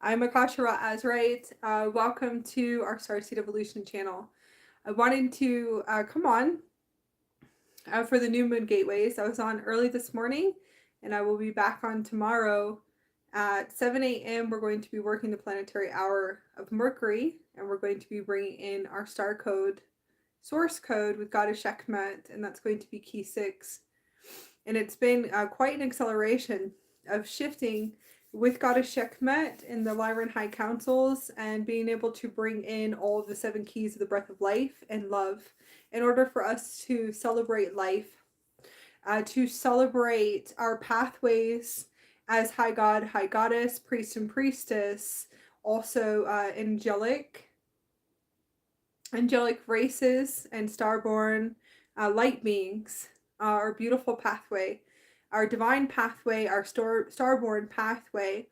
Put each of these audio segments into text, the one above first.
I'm Akashara Azrite. Welcome to our Starseed Evolution channel. I wanted to come on for the New Moon Gateways. I was on early this morning, and I will be back on tomorrow at 7 a.m. We're going to be working the planetary hour of Mercury, and we're going to be bringing in our star code, source code with Goddess Sekhmet, and that's going to be key 6. And it's been quite an acceleration of shifting with Goddess Sekhmet in the Lyran High Councils and being able to bring in all of the 7 keys of the breath of life and love in order for us to celebrate life, to celebrate our pathways as High God, High Goddess, Priest and Priestess, also angelic races and starborn light beings, our beautiful pathway, our divine pathway, our starborn pathway,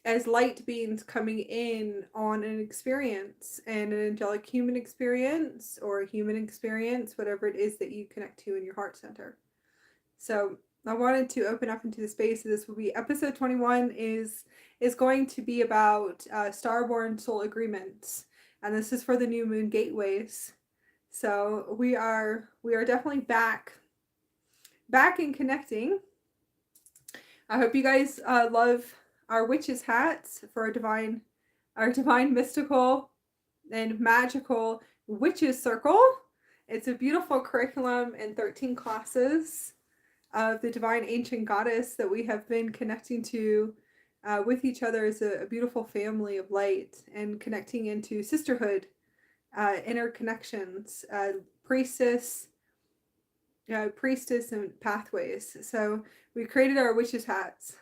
as light beings coming in on an experience, and an angelic human experience or a human experience, whatever it is that you connect to in your heart center. So I wanted to open up into the space. This will be episode 21 is going to be about starborn soul agreements, and this is for the New Moon Gateways. So we are definitely back and connecting. I hope you guys love our witches hats for our divine mystical and magical witches circle. It's a beautiful curriculum in 13 classes of the divine ancient goddess that we have been connecting to with each other as a beautiful family of light, and connecting into sisterhood, interconnections, priestess and pathways. So we created our witches hats.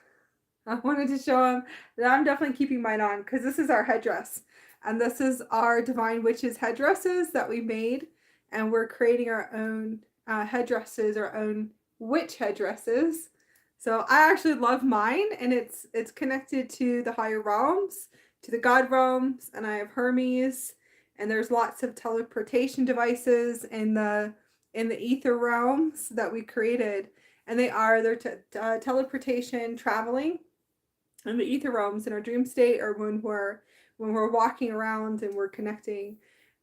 I wanted to show them that I'm definitely keeping mine on because this is our headdress, and this is our divine witches headdresses that we made, and we're creating our own headdresses, our own witch headdresses. So I actually love mine, and it's connected to the higher realms, to the god realms, and I have Hermes, and there's lots of teleportation devices in the ether realms that we created, and they're teleportation, traveling in the ether realms in our dream state, or when we're walking around and we're connecting,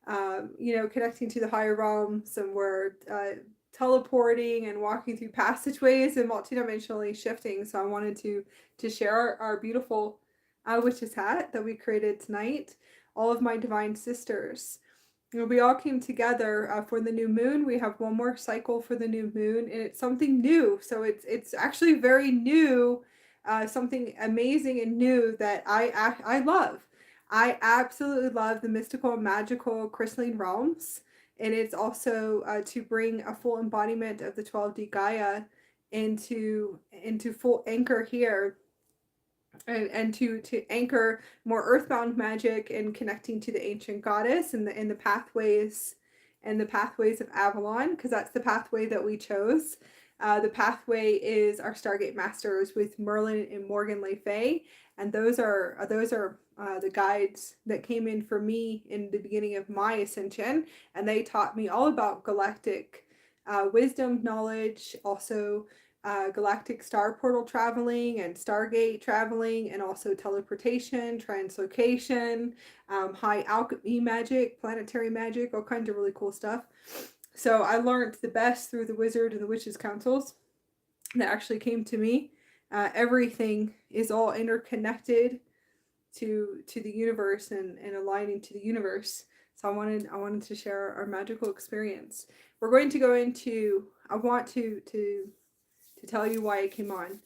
connecting to the higher realms, and we're teleporting and walking through passageways and multidimensionally shifting. So I wanted to share our beautiful witch's hat that we created tonight. All of my divine sisters, we all came together for the new moon. We have one more cycle for the new moon, and it's something new. So it's actually very new, something amazing and new that I love. I absolutely love the mystical, magical, crystalline realms, and it's also to bring a full embodiment of the 12D Gaia into full anchor here, and to anchor more earthbound magic and connecting to the ancient goddess and the pathways of Avalon, because that's the pathway that we chose. The pathway is our Stargate Masters with Merlin and Morgan Le Fay, and those are the guides that came in for me in the beginning of my ascension, and they taught me all about galactic wisdom, knowledge, also galactic star portal traveling and Stargate traveling, and also teleportation, translocation, high alchemy magic, planetary magic, all kinds of really cool stuff. So I learned the best through the wizard and the witches councils that actually came to me. Everything is all interconnected to the universe and aligning to the universe. So I wanted to share our magical experience. We're going to go into, I want to tell you why I came on.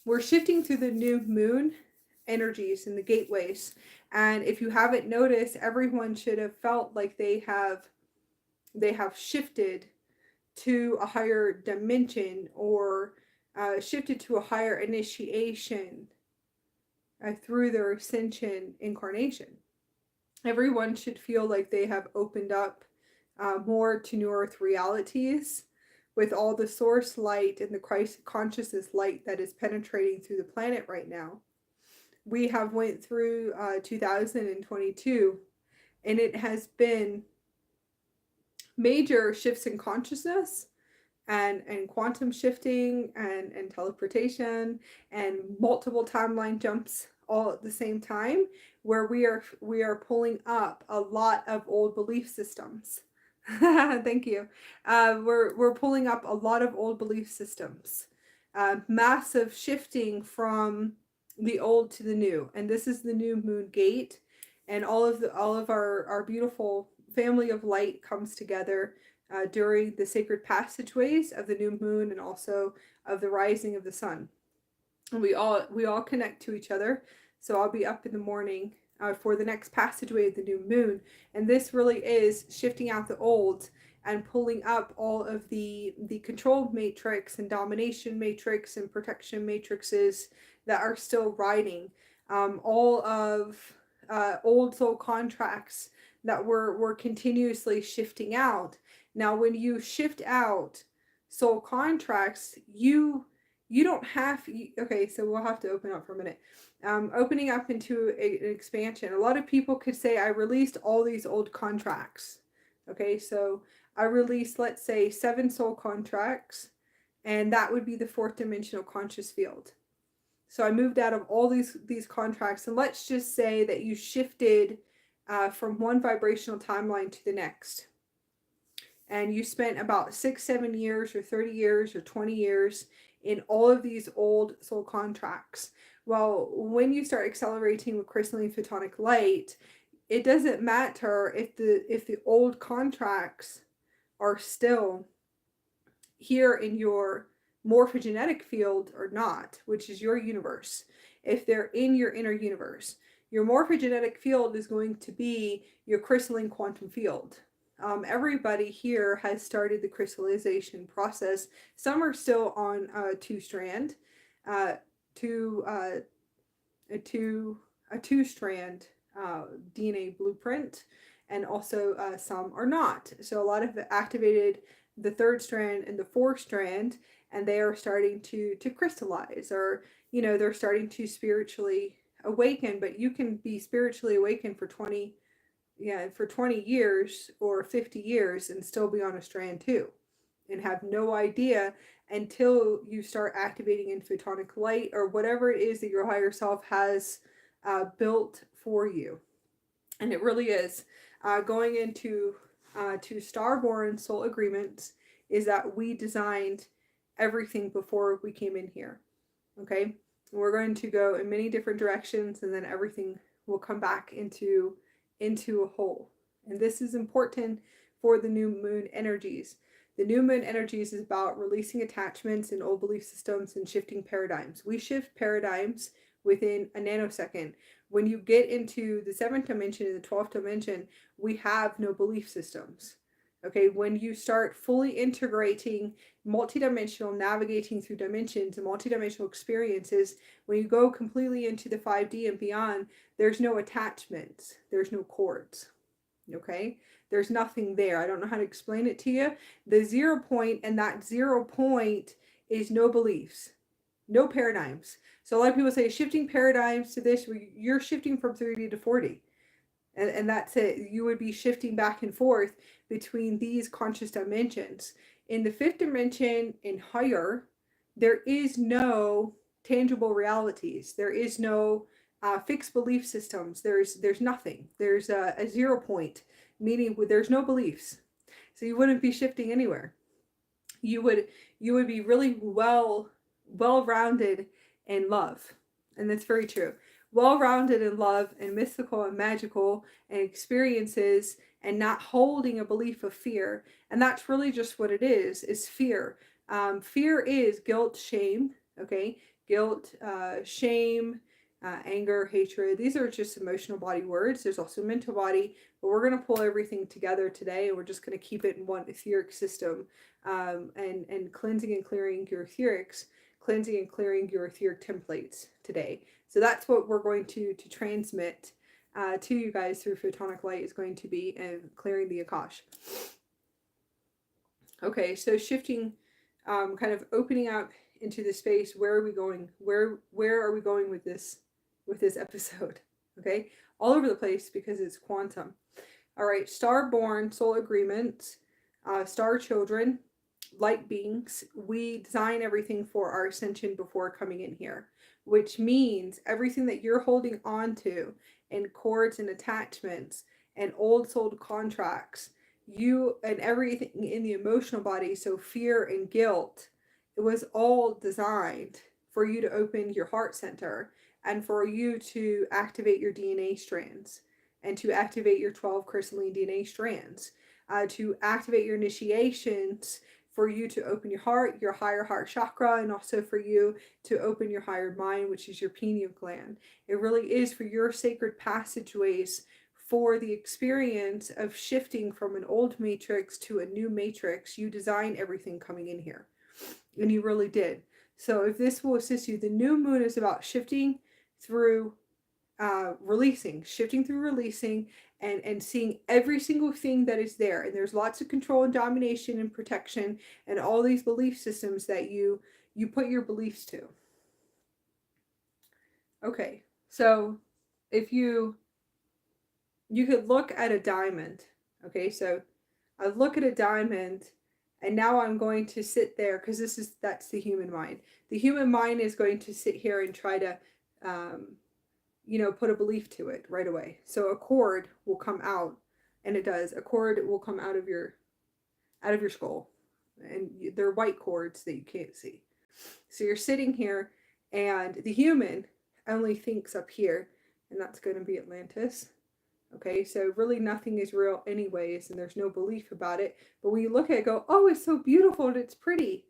We're shifting through the new moon energies and the gateways. And if you haven't noticed, everyone should have felt like they have shifted to a higher dimension, or shifted to a higher initiation through their ascension incarnation. Everyone should feel like they have opened up more to New Earth realities, with all the source light and the Christ consciousness light that is penetrating through the planet right now. We have went through 2022, and it has been major shifts in consciousness, and quantum shifting, and teleportation, and multiple timeline jumps all at the same time, where we are pulling up a lot of old belief systems. Thank you. We're pulling up a lot of old belief systems. Massive shifting from the old to the new, and this is the new moon gate, and all of our beautiful family of light comes together during the sacred passageways of the new moon and also of the rising of the sun. And we all connect to each other. So I'll be up in the morning for the next passageway of the new moon, and this really is shifting out the old and pulling up all of the control matrix and domination matrix and protection matrices that are still riding, all of old soul contracts that we're continuously shifting out. Now, when you shift out soul contracts, you don't have, okay, so we'll have to open up for a minute. Opening up into an expansion, a lot of people could say, I released all these old contracts. Okay, so I released, let's say, 7 soul contracts, and that would be the 4th dimensional conscious field. So I moved out of all these contracts, and let's just say that you shifted from one vibrational timeline to the next, and you spent about 6-7 years or 30 years or 20 years in all of these old soul contracts. Well, when you start accelerating with crystalline photonic light, it doesn't matter if the old contracts are still here in your morphogenetic field or not, which is your universe. If they're in your inner universe, your morphogenetic field is going to be your crystalline quantum field. Everybody here has started the crystallization process. Some are still on a two-strand DNA blueprint, and also some are not. So a lot of it activated the 3rd strand and the 4th strand, and they are starting to crystallize, or they're starting to spiritually awaken. But you can be spiritually awakened for 20 years or 50 years and still be on a strand too, and have no idea until you start activating in photonic light or whatever it is that your higher self has built for you. And it really is going into to Starborn soul agreements, is that we designed everything before we came in here. Okay, we're going to go in many different directions, and then everything will come back into a whole. And this is important for the new moon energies. The new moon energies is about releasing attachments and old belief systems and shifting paradigms. We shift paradigms within a nanosecond. When you get into the 7th dimension and the 12th dimension, we have no belief systems. Okay, when you start fully integrating multidimensional, navigating through dimensions and multidimensional experiences, when you go completely into the 5D and beyond, there's no attachments, there's no cords. Okay, there's nothing there. I don't know how to explain it to you. The 0 point, and that 0 point is no beliefs, no paradigms. So a lot of people say shifting paradigms to this, you're shifting from 3D to 4D. And that's it. You would be shifting back and forth between these conscious dimensions. In the 5th dimension and higher, there is no tangible realities. There is no fixed belief systems. There's nothing. There's a 0 point, meaning there's no beliefs. So you wouldn't be shifting anywhere. You would be really well-rounded in love. And that's very true. Well-rounded in love and mystical and magical and experiences, and not holding a belief of fear. And that's really just what it is fear. Fear is guilt, shame, okay? Guilt, shame, anger, hatred. These are just emotional body words. There's also mental body, but we're going to pull everything together today, and we're just going to keep it in one etheric system, and cleansing and clearing your etherics, cleansing and clearing your etheric templates today. So that's what we're going to transmit to you guys through photonic light, is going to be clearing the Akash. Okay, so shifting, kind of opening up into the space. Where are we going? Where are we going with this episode? Okay, all over the place because it's quantum. All right, star-born soul agreements, star children. light beings, we design everything for our ascension before coming in here, which means everything that you're holding on to and cords and attachments and old soul contracts, you and everything in the emotional body, so fear and guilt, it was all designed for you to open your heart center and for you to activate your DNA strands and to activate your 12 crystalline DNA strands, to activate your initiations, for you to open your heart, your higher heart chakra, and also for you to open your higher mind, which is your pineal gland. It really is for your sacred passageways for the experience of shifting from an old matrix to a new matrix. You design everything coming in here, and you really did. So if this will assist you, the new moon is about shifting through shifting through releasing, and seeing every single thing that is there. And there's lots of control and domination and protection and all these belief systems that you put your beliefs to. Okay, so if you could look at a diamond. Okay, so I look at a diamond, and now I'm going to sit there, because that's the human mind. The human mind is going to sit here and try to put a belief to it right away. So a cord will come out, and it does. A cord will come out of your skull, and they're white cords that you can't see. So you're sitting here, and the human only thinks up here, and that's going to be Atlantis. Okay, so really nothing is real anyways, and there's no belief about it. But when you look at it, go, oh, it's so beautiful and it's pretty.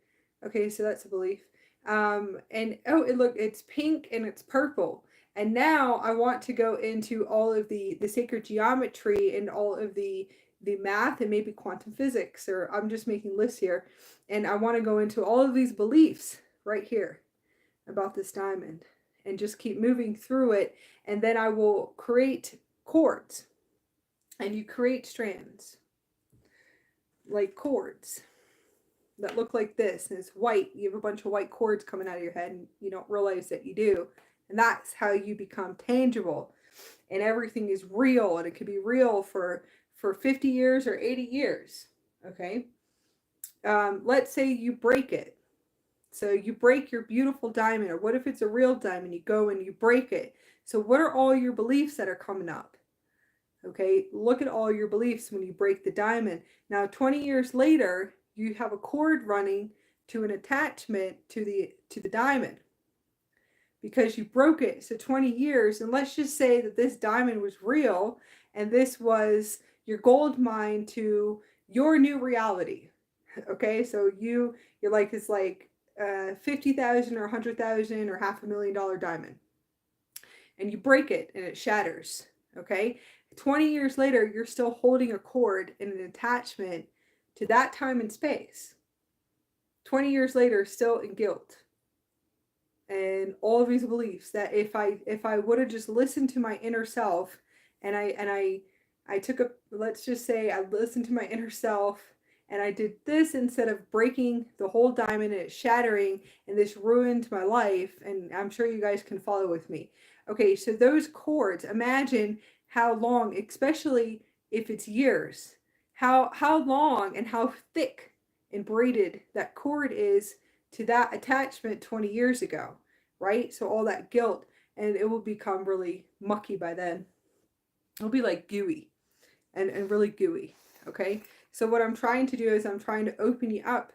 Okay, so that's a belief. And oh, it's pink and it's purple. And now I want to go into all of the sacred geometry and all of the math and maybe quantum physics, or I'm just making lists here. And I want to go into all of these beliefs right here about this diamond and just keep moving through it. And then I will create cords, and you create strands like cords that look like this, and it's white. You have a bunch of white cords coming out of your head, and you don't realize that you do. And that's how you become tangible, and everything is real, and it could be real for 50 years or 80 years. Okay, let's say you break it. So you break your beautiful diamond, or what if it's a real diamond? You go and you break it. So what are all your beliefs that are coming up? Okay, look at all your beliefs when you break the diamond. Now, 20 years later, you have a cord running to an attachment to the diamond because you broke it. So 20 years, and let's just say that this diamond was real, and this was your gold mine to your new reality. Okay, so you're like, it's like 50,000 or 100,000 or $500,000 diamond, and you break it and it shatters. Okay, 20 years later, you're still holding a cord and an attachment to that time and space. 20 years later, still in guilt and all of these beliefs that if I would have just listened to my inner self, and I took a, let's just say I listened to my inner self, and I did this instead of breaking the whole diamond and it shattering, and this ruined my life. And I'm sure you guys can follow with me. Okay, so those cords, imagine how long, especially if it's years, how long and how thick and braided that cord is to that attachment 20 years ago, right? So all that guilt, and it will become really mucky by then. It'll be like gooey and really gooey, okay? So what I'm trying to do is I'm trying to open you up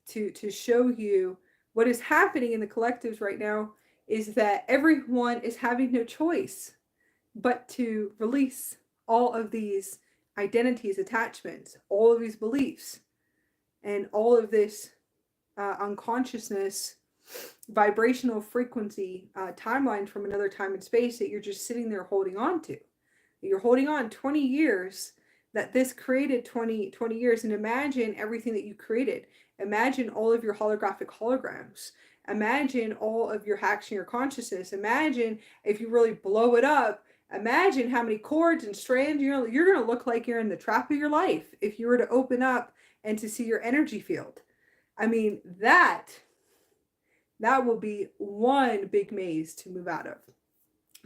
to show you what is happening in the collectives right now is that everyone is having no choice but to release all of these identities, attachments, all of these beliefs, and all of this unconsciousness, vibrational frequency timeline from another time and space that you're just sitting there holding on to. You're holding on 20 years, that this created 20 years. And imagine everything that you created. Imagine all of your holographic holograms. Imagine all of your hacks in your consciousness. Imagine if you really blow it up. Imagine how many cords and strands you're going to look like you're in the trap of your life if you were to open up and to see your energy field. I mean, that will be one big maze to move out of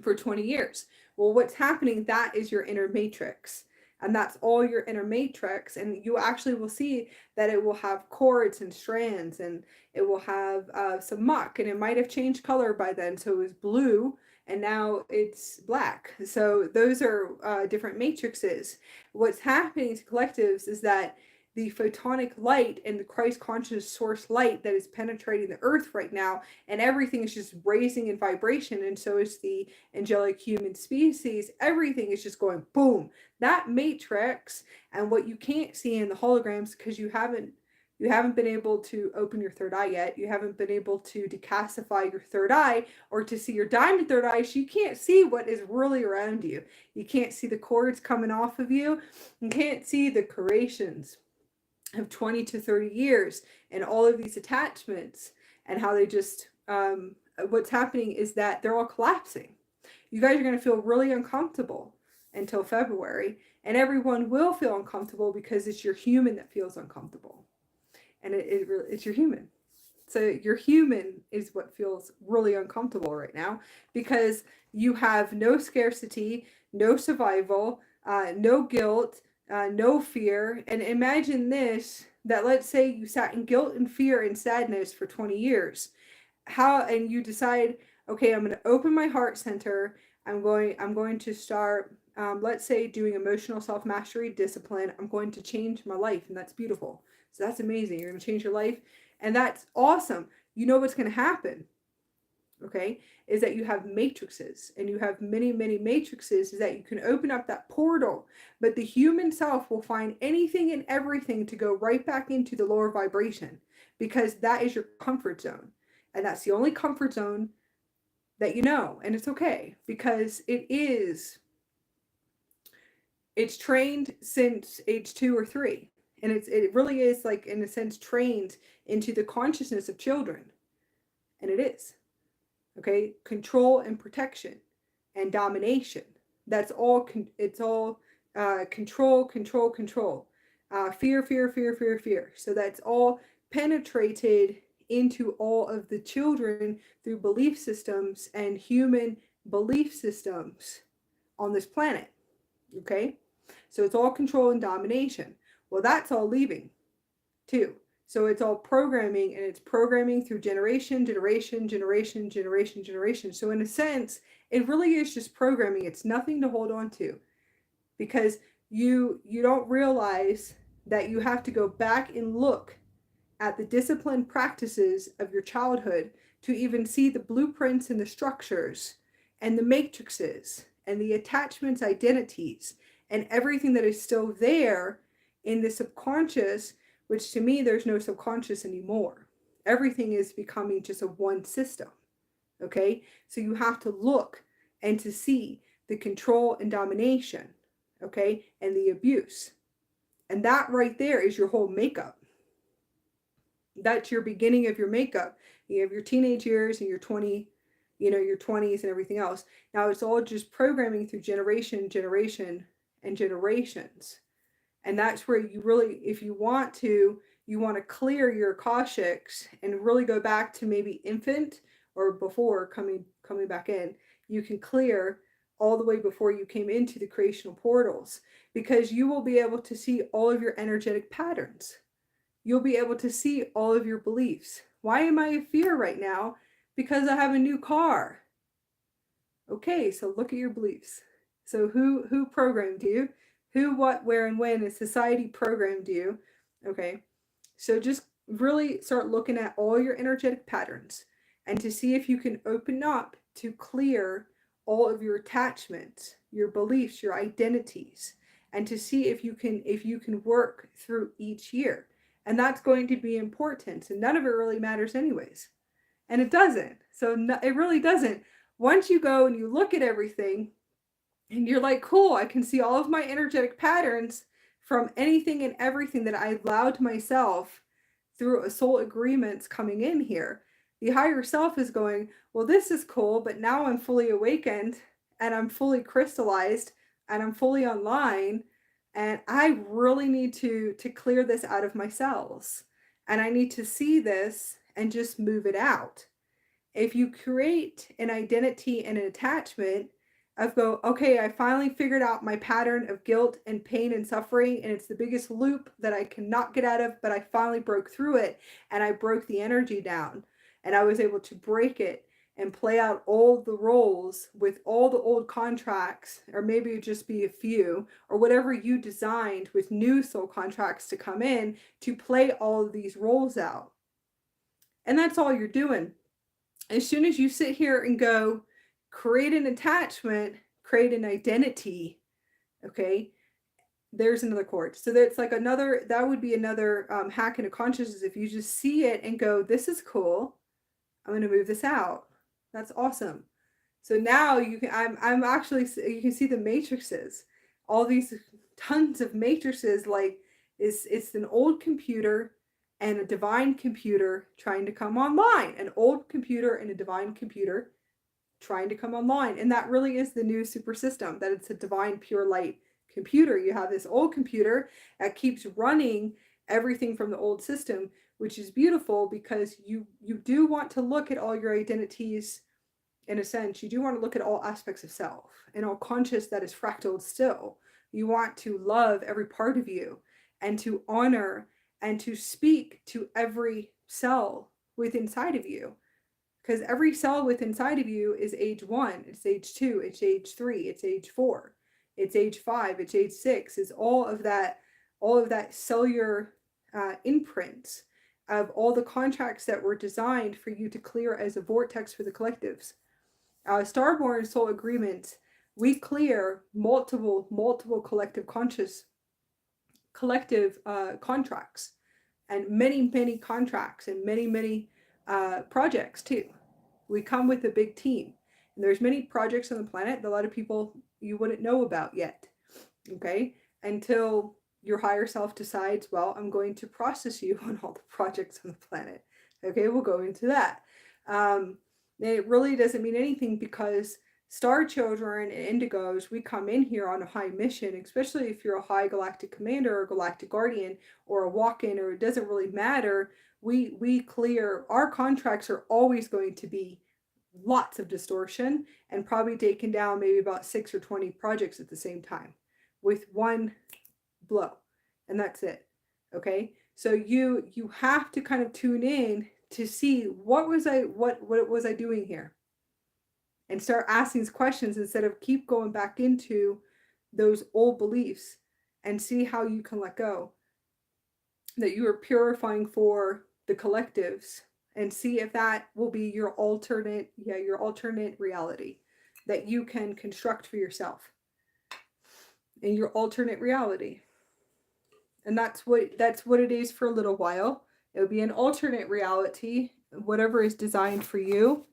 for 20 years. Well, what's happening, that is your inner matrix. And that's all your inner matrix. And you actually will see that it will have cords and strands, and it will have some muck, and it might have changed color by then. So it was blue and now it's black. So those are different matrices. What's happening to collectives is that the photonic light and the Christ conscious source light that is penetrating the earth right now, and everything is just raising in vibration, and so is the angelic human species. Everything is just going boom. That matrix, and what you can't see in the holograms, because you haven't been able to open your third eye yet. You haven't been able to decalcify your third eye or to see your diamond third eye. So you can't see what is really around you. You can't see the cords coming off of you. You can't see the creations of 20 to 30 years and all of these attachments, and how they just, what's happening is that they're all collapsing. You guys are going to feel really uncomfortable until February, and everyone will feel uncomfortable because it's your human that feels uncomfortable. And it's your human. So your human is what feels really uncomfortable right now, because you have no scarcity, no survival, no guilt, no fear. And imagine this, that let's say you sat in guilt and fear and sadness for 20 years. And you decide, okay, I'm going to open my heart center. I'm going to start, let's say, doing emotional self-mastery discipline. I'm going to change my life, and that's beautiful. So that's amazing. You're going to change your life, and that's awesome. You know what's going to happen, okay, is that you have matrices, and you have many, many matrices, is that you can open up that portal, but the human self will find anything and everything to go right back into the lower vibration, because that is your comfort zone. And that's the only comfort zone that you know, and it's okay, because it's trained since age 2 or 3. And it really is, like, in a sense, trained into the consciousness of children. And it is. Okay? Control and protection and domination. That's all, it's all control. Fear, fear, fear, fear, fear. So that's all penetrated into all of the children through belief systems and human belief systems on this planet. Okay? So it's all control and domination. Well, that's all leaving too. So it's all programming, and it's programming through generation. So in a sense, it really is just programming. It's nothing to hold on to, because you don't realize that you have to go back and look at the disciplined practices of your childhood to even see the blueprints and the structures and the matrices and the attachments, identities, and everything that is still there in the subconscious, which to me, there's no subconscious anymore. Everything is becoming just a one system. Okay? So you have to look and to see the control and domination, okay, and the abuse. And that right there is your whole makeup. That's your beginning of your makeup. You have your teenage years and your 20s and everything else. Now it's all just programming through generation, and generations. And that's where you really, if you want to clear your Akashics and really go back to maybe infant or before coming back in. You can clear all the way before you came into the creational portals, because you will be able to see all of your energetic patterns. You'll be able to see all of your beliefs. Why am I in fear right now? Because I have a new car. Okay, so look at your beliefs. So who programmed you? Who, what, where, and when has society programmed you? Okay, so just really start looking at all your energetic patterns and to see if you can open up to clear all of your attachments, your beliefs, your identities, and to see if you can work through each year. And that's going to be important. And none of it really matters anyways. And it doesn't. So it really doesn't. Once you go and you look at everything and you're like, cool, I can see all of my energetic patterns from anything and everything that I allowed myself through a soul agreements coming in here. The higher self is going, well, this is cool, but now I'm fully awakened and I'm fully crystallized and I'm fully online, and I really need to clear this out of my cells, and I need to see this and just move it out. If you create an identity and an attachment of go, okay, I finally figured out my pattern of guilt and pain and suffering, and it's the biggest loop that I cannot get out of, but I finally broke through it, and I broke the energy down, and I was able to break it and play out all the roles with all the old contracts, or maybe it just be a few, or whatever you designed with new soul contracts to come in to play all of these roles out. And that's all you're doing. As soon as you sit here and go, create an attachment, create an identity, okay, there's another chord. So that's like another, that would be another hack into consciousness. If you just see it and go, this is cool, I'm going to move this out. That's awesome. So now you can, I'm actually, you can see the matrices, all these tons of matrices, like it's an old computer and a divine computer trying to come online, an old computer and a divine computer trying to come online. And that really is the new super system, that it's a divine pure light computer. You have this old computer that keeps running everything from the old system, which is beautiful because you do want to look at all your identities. In a sense, you do want to look at all aspects of self and all conscious that is fractaled still. You want to love every part of you and to honor and to speak to every cell within inside of you, because every cell within inside of you is age 1, it's age 2, it's age 3, it's age 4, it's age 5, it's age 6, is all of that cellular imprint of all the contracts that were designed for you to clear as a vortex for the collectives. Starborn soul agreements, we clear multiple collective contracts, and many contracts, and many projects too. We come with a big team, and there's many projects on the planet that a lot of people you wouldn't know about yet, okay, until your higher self decides, well, I'm going to process you on all the projects on the planet. Okay, we'll go into that. It really doesn't mean anything, because star children and indigos, we come in here on a high mission, especially if you're a high galactic commander or galactic guardian or a walk-in, or it doesn't really matter. We clear, our contracts are always going to be lots of distortion, and probably taken down maybe about 6 or 20 projects at the same time with one blow, and that's it. Okay, so you have to kind of tune in to see what was I doing here, and start asking these questions instead of keep going back into those old beliefs, and see how you can let go, that you are purifying for the collectives, and see if that will be your alternate reality that you can construct for yourself in your alternate reality. And that's what it is for a little while. It will be an alternate reality, whatever is designed for you,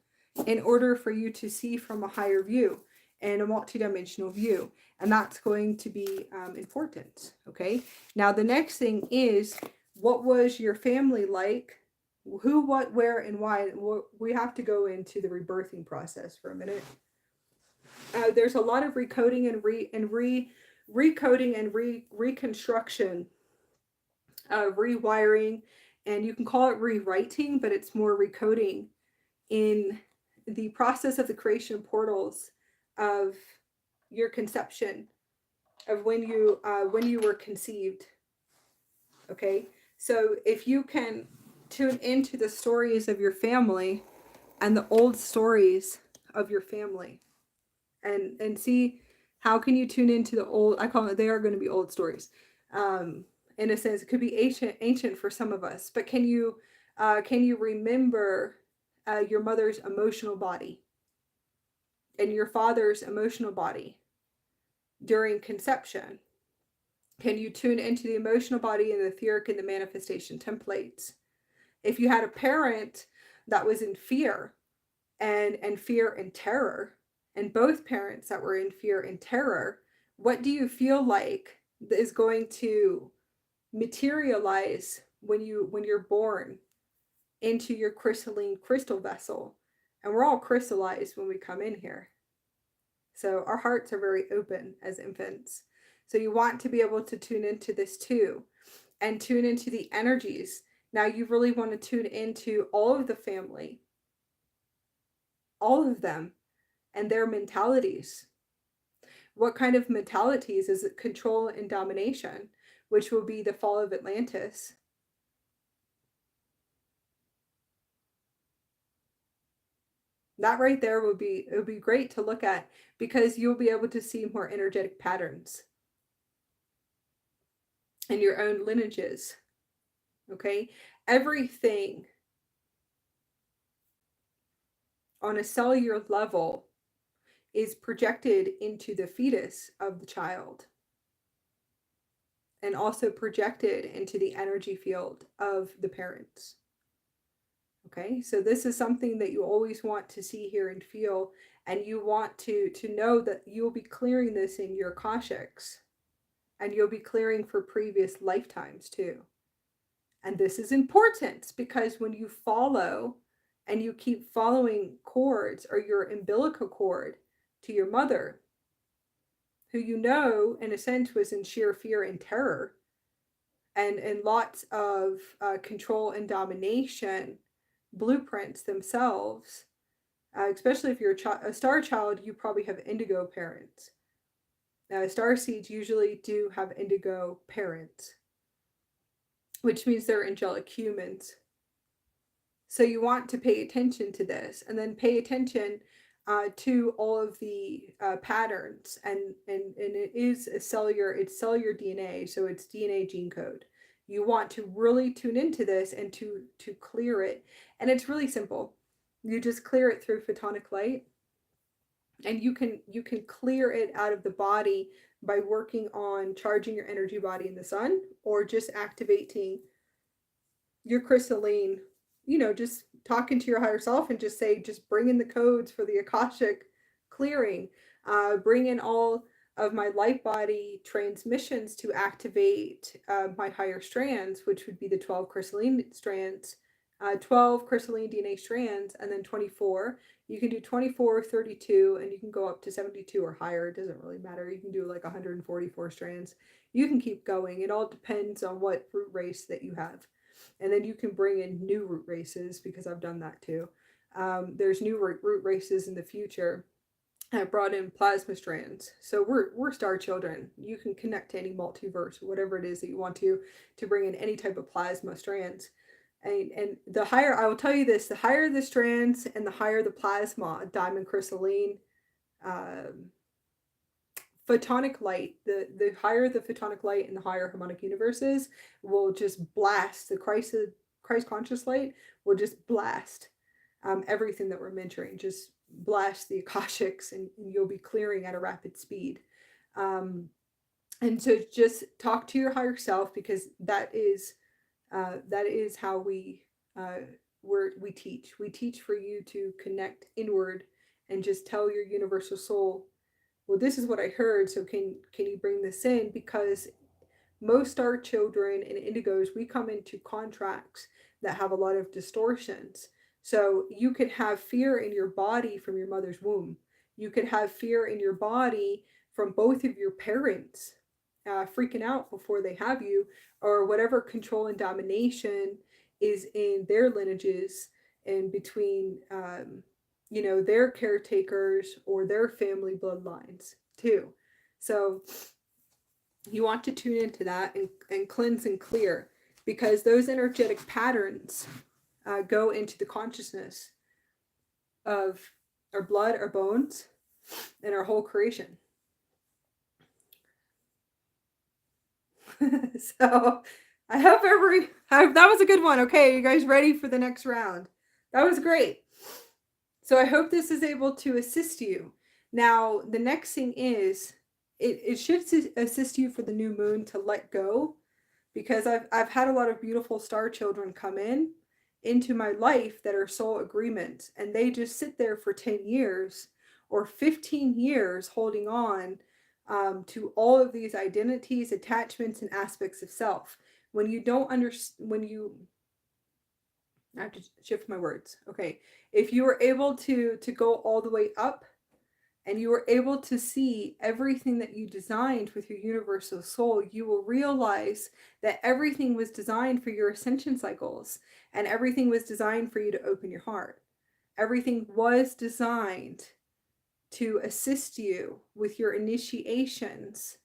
in order for you to see from a higher view and a multidimensional view. And that's going to be important. Okay. Now, the next thing is, what was your family like? Who, what, where, and why? We have to go into the rebirthing process for a minute. There's a lot of recoding and recoding and reconstruction, rewiring, and you can call it rewriting, but it's more recoding in the process of the creation portals of your conception, of when you were conceived. Okay, so if you can tune into the stories of your family and the old stories of your family, and see how can you tune into the old, I call it, they are going to be old stories. In a sense, it could be ancient for some of us, but can you remember your mother's emotional body and your father's emotional body during conception? Can you tune into the emotional body and the etheric and the manifestation templates? If you had a parent that was in fear and fear and terror, and both parents that were in fear and terror, what do you feel like is going to materialize when you're born into your crystalline crystal vessel? And we're all crystallized when we come in here, so our hearts are very open as infants. So you want to be able to tune into this too, and tune into the energies. Now you really want to tune into all of the family, all of them, and their mentalities. What kind of mentalities? Is it control and domination, which will be the fall of Atlantis? That right there would be, it would be great to look at, because you'll be able to see more energetic patterns in your own lineages. Okay? Everything on a cellular level is projected into the fetus of the child, and also projected into the energy field of the parents. Okay, so this is something that you always want to see, hear, and feel, and you want to know that you'll be clearing this in your Akashics, and you'll be clearing for previous lifetimes too. And this is important because when you follow and you keep following cords, or your umbilical cord, to your mother, who you know in a sense was in sheer fear and terror, and lots of control and domination blueprints themselves, especially if you're a star child, you probably have indigo parents. Starseeds usually do have indigo parents, which means they're angelic humans. So you want to pay attention to this, and then pay attention to all of the patterns, and it is a cellular, it's cellular DNA, so it's DNA gene code. You want to really tune into this and to clear it, and it's really simple. You just clear it through photonic light, and you can clear it out of the body by working on charging your energy body in the sun, or just activating your crystalline, just talking to your higher self and just say, just bring in the codes for the Akashic clearing. Bring in all of my light body transmissions to activate my higher strands, which would be the 12 crystalline strands, 12 crystalline DNA strands, and then 24. You can do 24, 32, and you can go up to 72 or higher. It doesn't really matter. You can do like 144 strands. You can keep going. It all depends on what root race that you have. And then you can bring in new root races, because I've done that too. There's new root races in the future. I brought in plasma strands. So we're star children. You can connect to any multiverse, whatever it is that you want to bring in any type of plasma strands. And the higher, I will tell you this, the higher the strands and the higher the plasma, diamond crystalline, photonic light, the higher the photonic light and the higher harmonic universes will just blast the Christ conscious light, will just blast everything that we're mentoring, just blast the Akashics, and you'll be clearing at a rapid speed. And so just talk to your higher self, because that is how we teach. We teach for you to connect inward and just tell your universal soul, well, this is what I heard, so can you bring this in? Because most star children and indigos, we come into contracts that have a lot of distortions. So you could have fear in your body from your mother's womb. You could have fear in your body from both of your parents, freaking out before they have you, or whatever control and domination is in their lineages, and between their caretakers or their family bloodlines too. So you want to tune into that and cleanse and clear, because those energetic patterns go into the consciousness of our blood, our bones, and our whole creation. So I hope that was a good one. Okay, you guys ready for the next round? That was great. So I hope this is able to assist you. Now, the next thing is, it should assist you for the new moon to let go, because I've had a lot of beautiful star children come into my life that are soul agreements, and they just sit there for 10 years or 15 years holding on to all of these identities, attachments, and aspects of self. When you don't understand, I have to shift my words. Okay. If you were able to go all the way up, and you were able to see everything that you designed with your universal soul, you will realize that everything was designed for your ascension cycles, and everything was designed for you to open your heart. Everything was designed to assist you with your initiations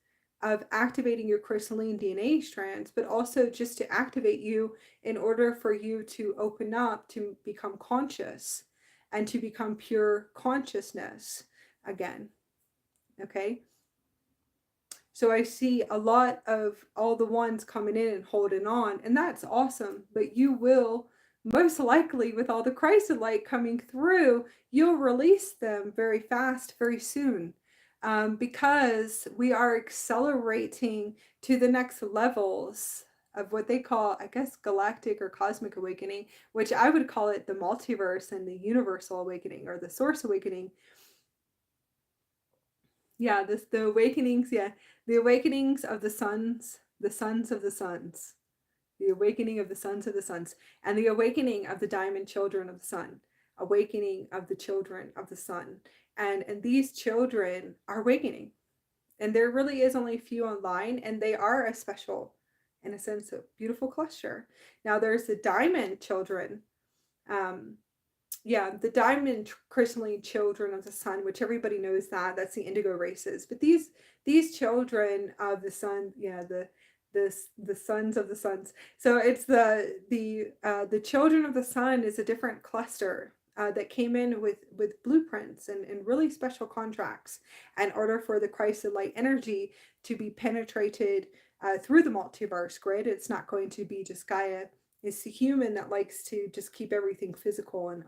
of activating your crystalline DNA strands, but also just to activate you in order for you to open up to become conscious and to become pure consciousness again. Okay. So I see a lot of all the ones coming in and holding on, and that's awesome. But you will most likely, with all the chrysolite coming through, you'll release them very fast, very soon, because we are accelerating to the next levels of what they call, I guess, galactic or cosmic awakening, which I would call it the multiverse and the universal awakening or the source awakening. Yeah, the awakenings, yeah. The awakenings of the sons of the sons. The awakening of the sons of the sons. And the awakening of the diamond children of the sun. Awakening of the children of the sun. And these children are awakening. And there really is only a few online, and they are a special, in a sense, a beautiful cluster. Now there's the diamond children. Um, yeah, the diamond crystalline children of the sun, which everybody knows that's the indigo races. But these children of the sun, yeah, the sons of the suns. So it's the children of the sun is a different cluster that came in with blueprints and really special contracts in order for the chrysolite energy to be penetrated through the multiverse grid. It's not going to be just Gaia. It's the human that likes to just keep everything physical and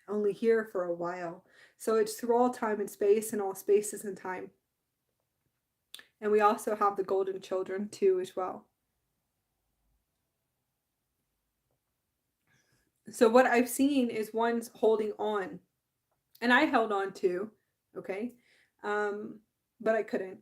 only here for a while. So it's through all time and space and all spaces and time. And we also have the golden children too as well. So what I've seen is one's holding on. And I held on too, okay? But I couldn't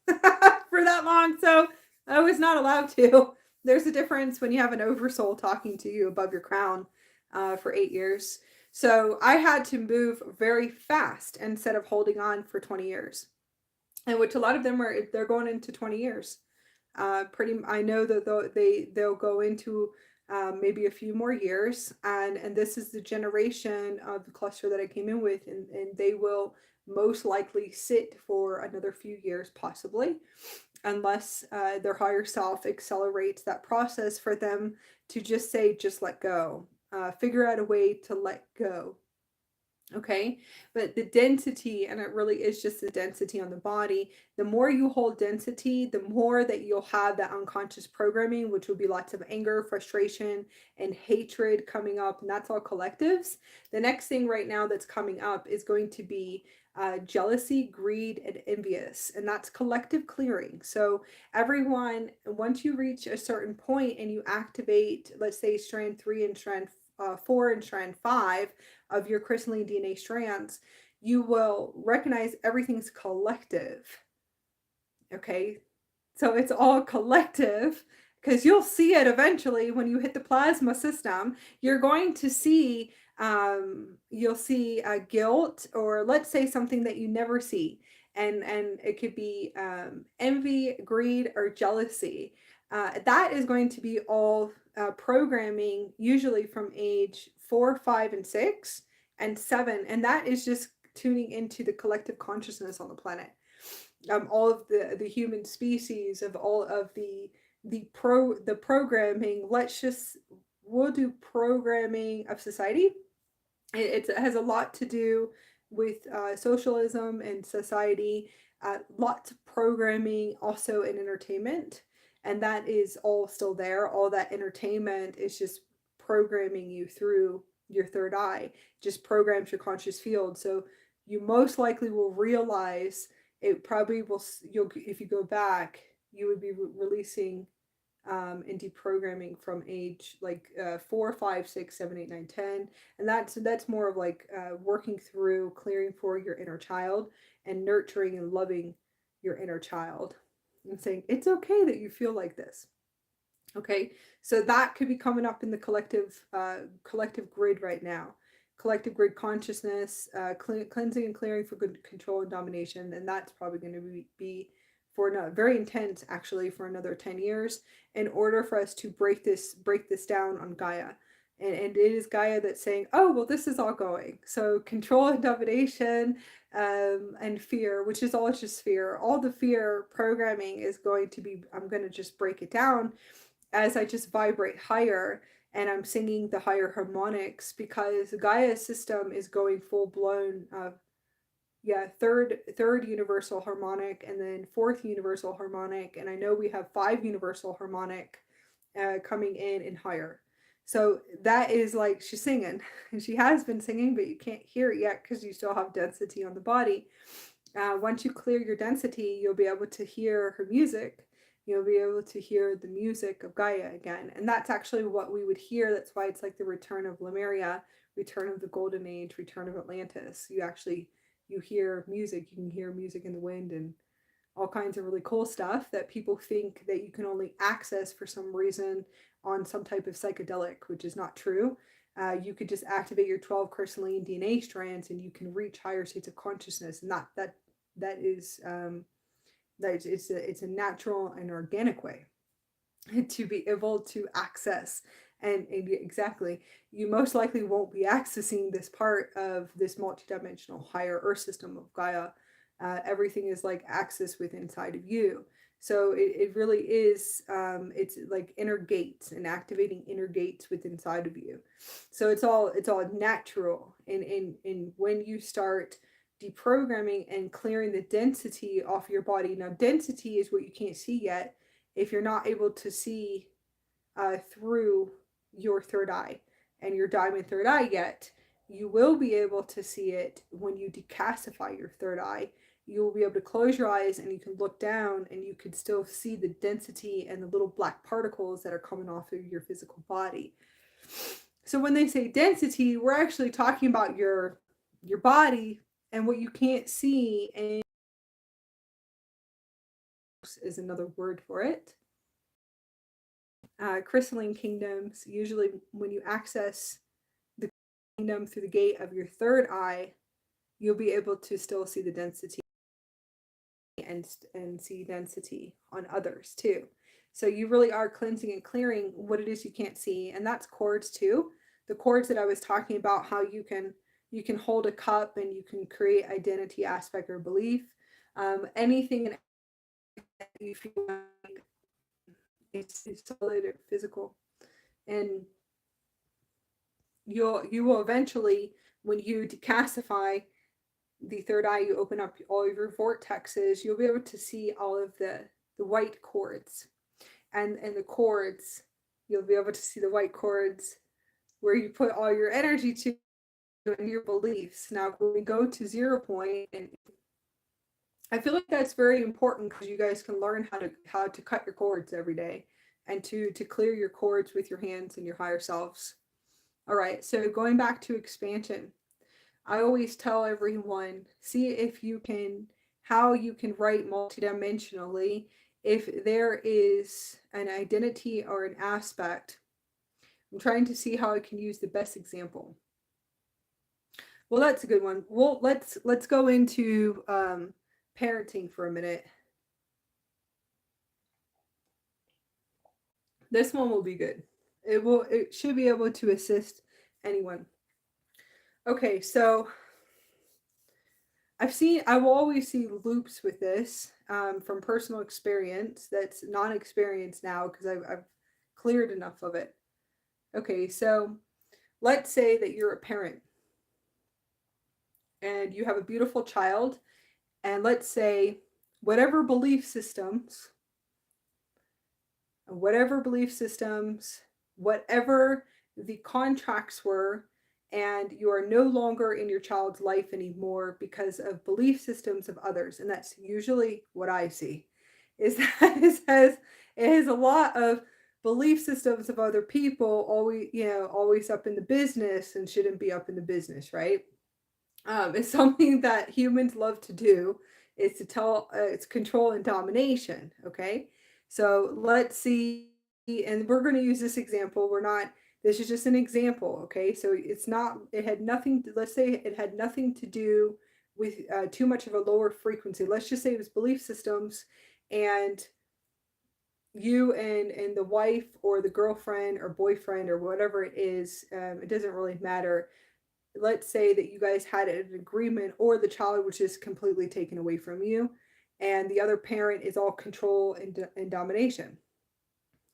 for that long. So I was not allowed to. There's a difference when you have an oversoul talking to you above your crown for 8 years. So I had to move very fast instead of holding on for 20 years. And which a lot of them they're going into 20 years. I know that they'll go into maybe a few more years, and this is the generation of the cluster that I came in with, and they will most likely sit for another few years, possibly, unless their higher self accelerates that process for them to just let go, figure out a way to let go. Okay, but the density, and it really is just the density on the body, the more you hold density, the more that you'll have that unconscious programming, which will be lots of anger, frustration, and hatred coming up, and that's all collectives. The next thing right now that's coming up is going to be jealousy, greed, and envious, and that's collective clearing. So everyone, once you reach a certain point and you activate, let's say strand 3 and strand 4 and strand 5 of your crystalline DNA strands, you will recognize everything's collective. Okay, so it's all collective, because you'll see it eventually when you hit the plasma system. You're going to see you'll see guilt, or let's say something that you never see, and it could be envy, greed, or jealousy. That is going to be all programming, usually from age 4, 5, and 6, and 7, and that is just tuning into the collective consciousness on the planet. All of the human species, of all of the programming. We'll do programming of society. It has a lot to do with socialism and society. Lots of programming also in entertainment, and that is all still there. All that entertainment is just programming you through your third eye, just programs your conscious field. So you most likely will realize it probably will, if you go back, you would be releasing and deprogramming from age like 4, 5, 6, 7, 8, 9, 10, and that's more of like working through clearing for your inner child and nurturing and loving your inner child and saying it's okay that you feel like this. Okay, so that could be coming up in the collective grid right now. Collective grid consciousness, cleansing and clearing for good control and domination, and that's probably going to be for very intense, actually, for another 10 years, in order for us to break this down on Gaia and it is Gaia that's saying, oh, well, this is all going. So control and domination, and fear, which is all just fear. All the fear programming is going to be, I'm going to just break it down as I just vibrate higher and I'm singing the higher harmonics, because Gaia's system is going full blown, third universal harmonic, and then fourth universal harmonic, and I know we have five universal harmonic coming in higher. So that is like she's singing, and she has been singing, but you can't hear it yet because you still have density on the body. Once you clear your density, you'll be able to hear her music. You'll be able to hear the music of Gaia again. And that's actually what we would hear. That's why it's like the return of Lemuria, return of the Golden Age, return of Atlantis. You hear music. You can hear music in the wind and all kinds of really cool stuff that people think that you can only access for some reason on some type of psychedelic, which is not true. You could just activate your 12 crystalline DNA strands and you can reach higher states of consciousness. And that is it's a natural and organic way to be able to access. And exactly, you most likely won't be accessing this part of this multidimensional higher earth system of Gaia. Everything is like access within inside of you. So it really is, it's like inner gates and activating inner gates within inside of you. So it's all natural. And when you start deprogramming and clearing the density off your body, now density is what you can't see yet if you're not able to see through your third eye and your diamond third eye yet. You will be able to see it when you decalcify your third eye. You will be able to close your eyes and you can look down and you can still see the density and the little black particles that are coming off of your physical body. So when they say density, we're actually talking about your body, and what you can't see and is another word for it. Crystalline kingdoms, usually when you access the kingdom through the gate of your third eye, you'll be able to still see the density and see density on others too. So you really are cleansing and clearing what it is you can't see, and that's cords too. The cords that I was talking about, how you can hold a cup and you can create identity, aspect, or belief. Anything that you feel like it's solid or physical, and you will eventually, when you decalcify the third eye, you open up all of your vortexes, you'll be able to see all of the white cords, and the cords, you'll be able to see the white cords where you put all your energy to and your beliefs. Now when we go to 0 point, and I feel like that's very important because you guys can learn how to cut your cords every day and to clear your cords with your hands and your higher selves. All right, so going back to expansion, I always tell everyone, see if you can, how you can write multidimensionally if there is an identity or an aspect. I'm trying to see how I can use the best example. Well, that's a good one. Well, let's go into parenting for a minute. This one will be good. It should be able to assist anyone. Okay, so I will always see loops with this from personal experience that's non-experienced now because I've cleared enough of it. Okay, so let's say that you're a parent and you have a beautiful child, and let's say whatever belief systems, whatever the contracts were, and you are no longer in your child's life anymore because of belief systems of others. And that's usually what I see, is that it has a lot of belief systems of other people, always up in the business and shouldn't be up in the business, right? It's something that humans love to do, is to tell it's control and domination. Okay, so let's see, and we're going to use this example. This is just an example. Okay, so let's say it had nothing to do with too much of a lower frequency. Let's just say it was belief systems, and you and the wife or the girlfriend or boyfriend or whatever it is, it doesn't really matter. Let's say that you guys had an agreement, or the child was just completely taken away from you, and the other parent is all control and domination.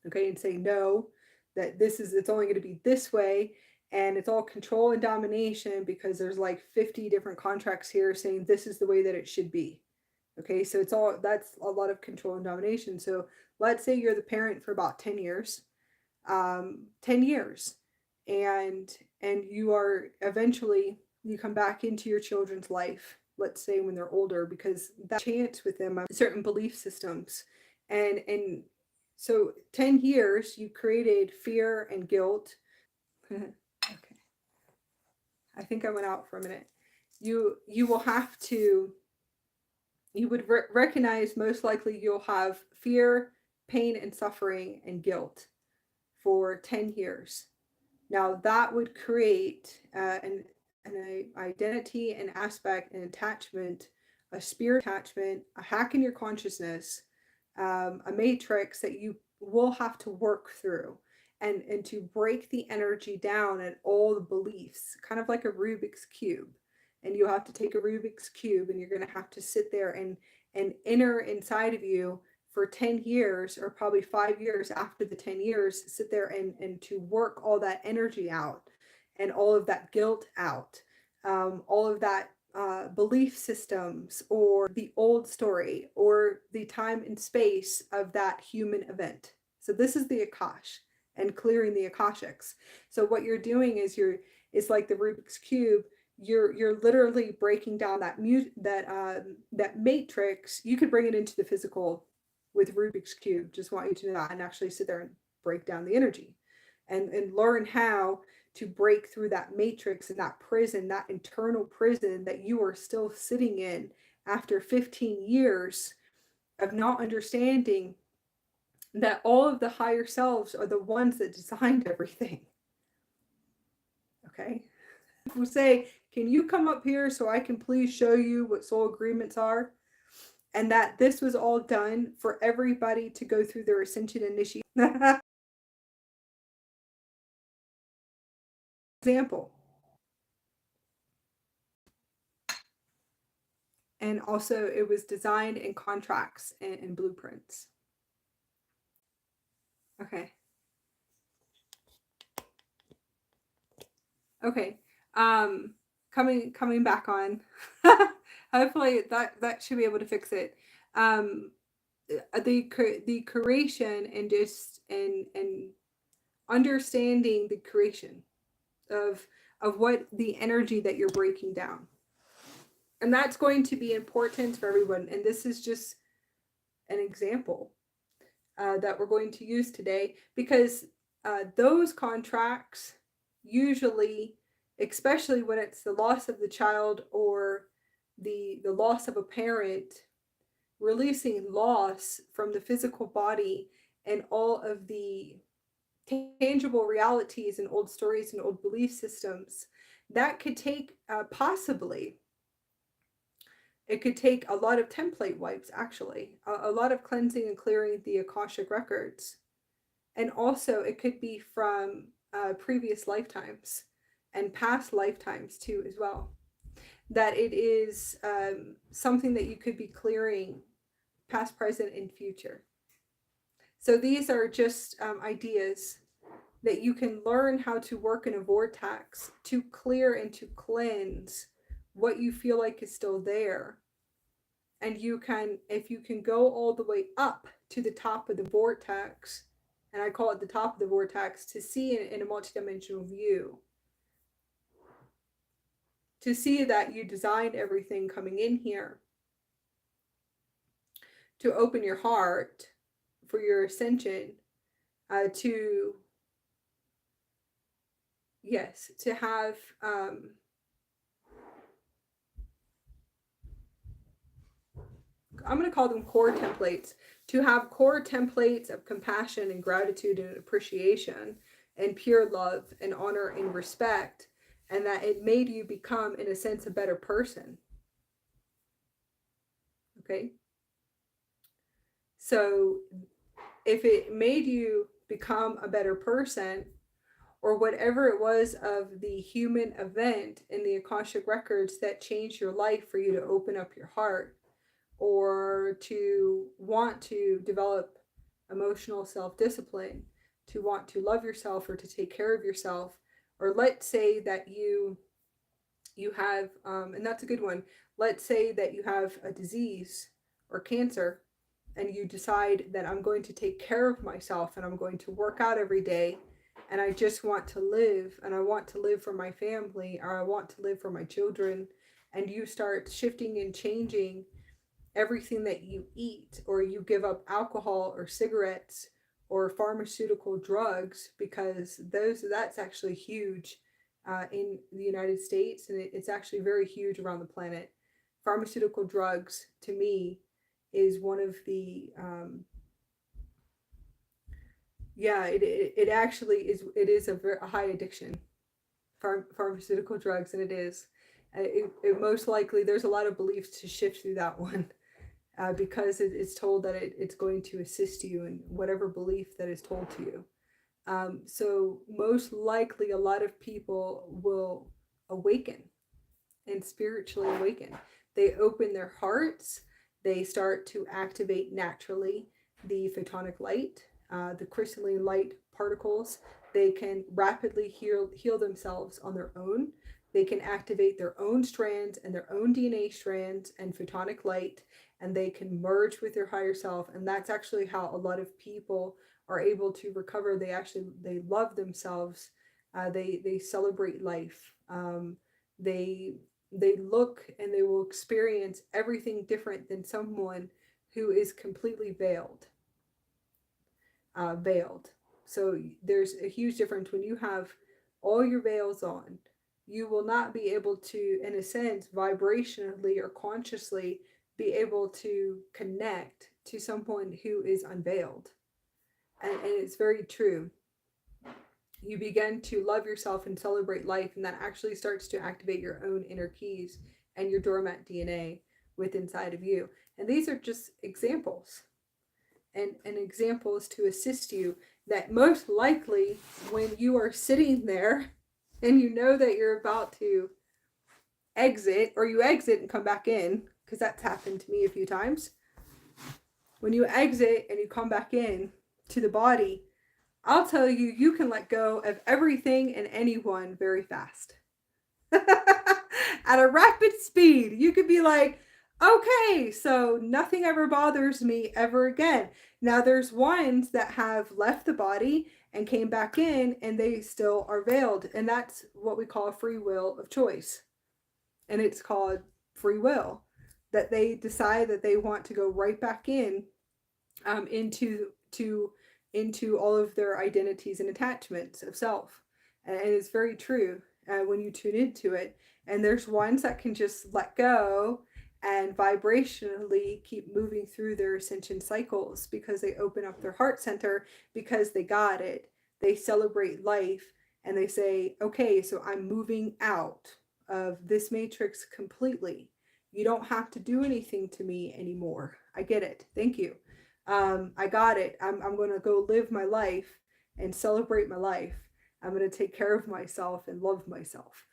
Okay, and say no, that it's only going to be this way, and it's all control and domination because there's like 50 different contracts here saying this is the way that it should be. Okay, so that's a lot of control and domination. So let's say you're the parent for about 10 years, 10 years, and you are eventually, you come back into your children's life, let's say when they're older, because that chance with them certain belief systems, and so 10 years you created fear and guilt. Okay, I think I went out for a minute. You will have to, you would recognize most likely you'll have fear, pain, and suffering and guilt for 10 years. Now that would create an identity, an aspect, an attachment, a spirit attachment, a hack in your consciousness, a matrix that you will have to work through, and to break the energy down and all the beliefs, kind of like a Rubik's Cube. And you have to take a Rubik's Cube, and you're going to have to sit there and enter inside of you for 10 years, or probably 5 years after the 10 years, sit there and to work all that energy out, and all of that guilt out, all of that belief systems, or the old story, or the time and space of that human event. So this is the Akash, and clearing the Akashics. So what you're doing is it's like the Rubik's Cube. You're literally breaking down that matrix. You could bring it into the physical with Rubik's Cube. Just want you to know that, and actually sit there and break down the energy, and learn how to break through that matrix and that prison, that internal prison that you are still sitting in after 15 years of not understanding that all of the higher selves are the ones that designed everything. Okay? People say, can you come up here so I can please show you what soul agreements are? And that this was all done for everybody to go through their ascension initiation. Example. And also it was designed in contracts and blueprints. Okay. Okay. Coming back on. Hopefully that should be able to fix it. The creation, and just and understanding the creation of what the energy that you're breaking down. And that's going to be important for everyone. And this is just an example that we're going to use today, because those contracts usually, especially when it's the loss of the child, or the loss of a parent, releasing loss from the physical body and all of the tangible realities and old stories and old belief systems, that could take possibly, it could take a lot of template wipes, actually, a lot of cleansing and clearing the Akashic records. And also it could be from previous lifetimes and past lifetimes too, as well. That it is something that you could be clearing past, present, and future. So these are just ideas that you can learn how to work in a vortex to clear and to cleanse what you feel like is still there. And you can, if you can go all the way up to the top of the vortex, and I call it the top of the vortex, to see in a multidimensional view, to see that you designed everything coming in here, to open your heart for your ascension, to, yes, to have I'm going to call them core templates, to have core templates of compassion and gratitude and appreciation and pure love and honor and respect, and that it made you become, in a sense, a better person. Okay? So if it made you become a better person, or whatever it was of the human event in the Akashic records that changed your life for you to open up your heart, or to want to develop emotional self-discipline, to want to love yourself or to take care of yourself, or let's say that you have and that's a good one, let's say that you have a disease or cancer, and you decide that I'm going to take care of myself and I'm going to work out every day, and I just want to live, and I want to live for my family, or I want to live for my children, and you start shifting and changing everything that you eat, or you give up alcohol or cigarettes or pharmaceutical drugs, because that's actually huge in the United States, and it's actually very huge around the planet. Pharmaceutical drugs, to me, is one of the it actually is, it is a high addiction, pharmaceutical drugs, and it is it most likely, there's a lot of beliefs to shift through that one, because it's told that it's going to assist you in whatever belief that is told to you. So most likely a lot of people will awaken and spiritually awaken. They open their hearts, they start to activate naturally the photonic light, the crystalline light particles. They can rapidly heal themselves on their own. They can activate their own strands and their own DNA strands and photonic light, and they can merge with their higher self. And that's actually how a lot of people are able to recover. They love themselves. They celebrate life. They look and they will experience everything different than someone who is completely veiled. So there's a huge difference when you have all your veils on. You will not be able to, in a sense, vibrationally or consciously be able to connect to someone who is unveiled. And it's very true. You begin to love yourself and celebrate life, and that actually starts to activate your own inner keys and your dormant DNA within inside of you. And these are just examples, and examples to assist you, that most likely when you are sitting there and you know that you're about to exit, or you exit and come back in, because that's happened to me a few times. When you exit and you come back in to the body, I'll tell you, you can let go of everything and anyone very fast. At a rapid speed. You could be like, okay, so nothing ever bothers me ever again. Now there's ones that have left the body and came back in, and they still are veiled. And that's what we call free will of choice. And it's called free will. That they decide that they want to go right back in, into all of their identities and attachments of self. And it's very true when you tune into it. And there's ones that can just let go and vibrationally keep moving through their ascension cycles, because they open up their heart center, because they got it. They celebrate life, and they say, okay, so I'm moving out of this matrix completely. You don't have to do anything to me anymore. I get it. Thank you. I got it. I'm going to go live my life and celebrate my life. I'm going to take care of myself and love myself.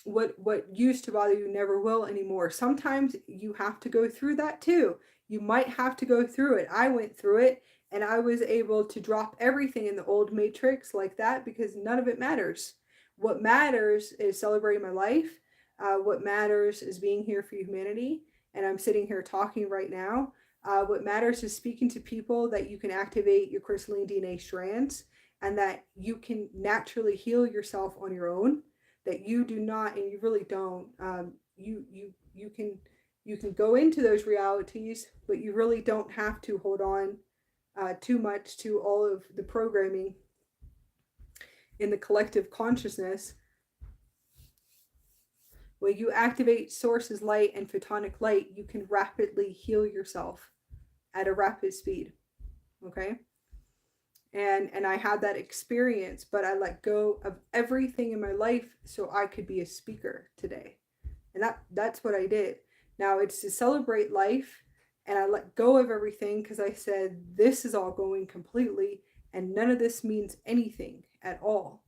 What used to bother you never will anymore. Sometimes you have to go through that too. You might have to go through it. I went through it, and I was able to drop everything in the old matrix like that, because none of it matters. What matters is celebrating my life. What matters is being here for humanity. And I'm sitting here talking right now. What matters is speaking to people that you can activate your crystalline DNA strands, and that you can naturally heal yourself on your own. That you do not, and you really don't. You can go into those realities, but you really don't have to hold on too much to all of the programming in the collective consciousness. When you activate source's light and photonic light, you can rapidly heal yourself at a rapid speed. Okay? And I had that experience, but I let go of everything in my life so I could be a speaker today. And that's what I did. Now it's to celebrate life And I let go of everything because I said, this is all going completely, and none of this means anything at all.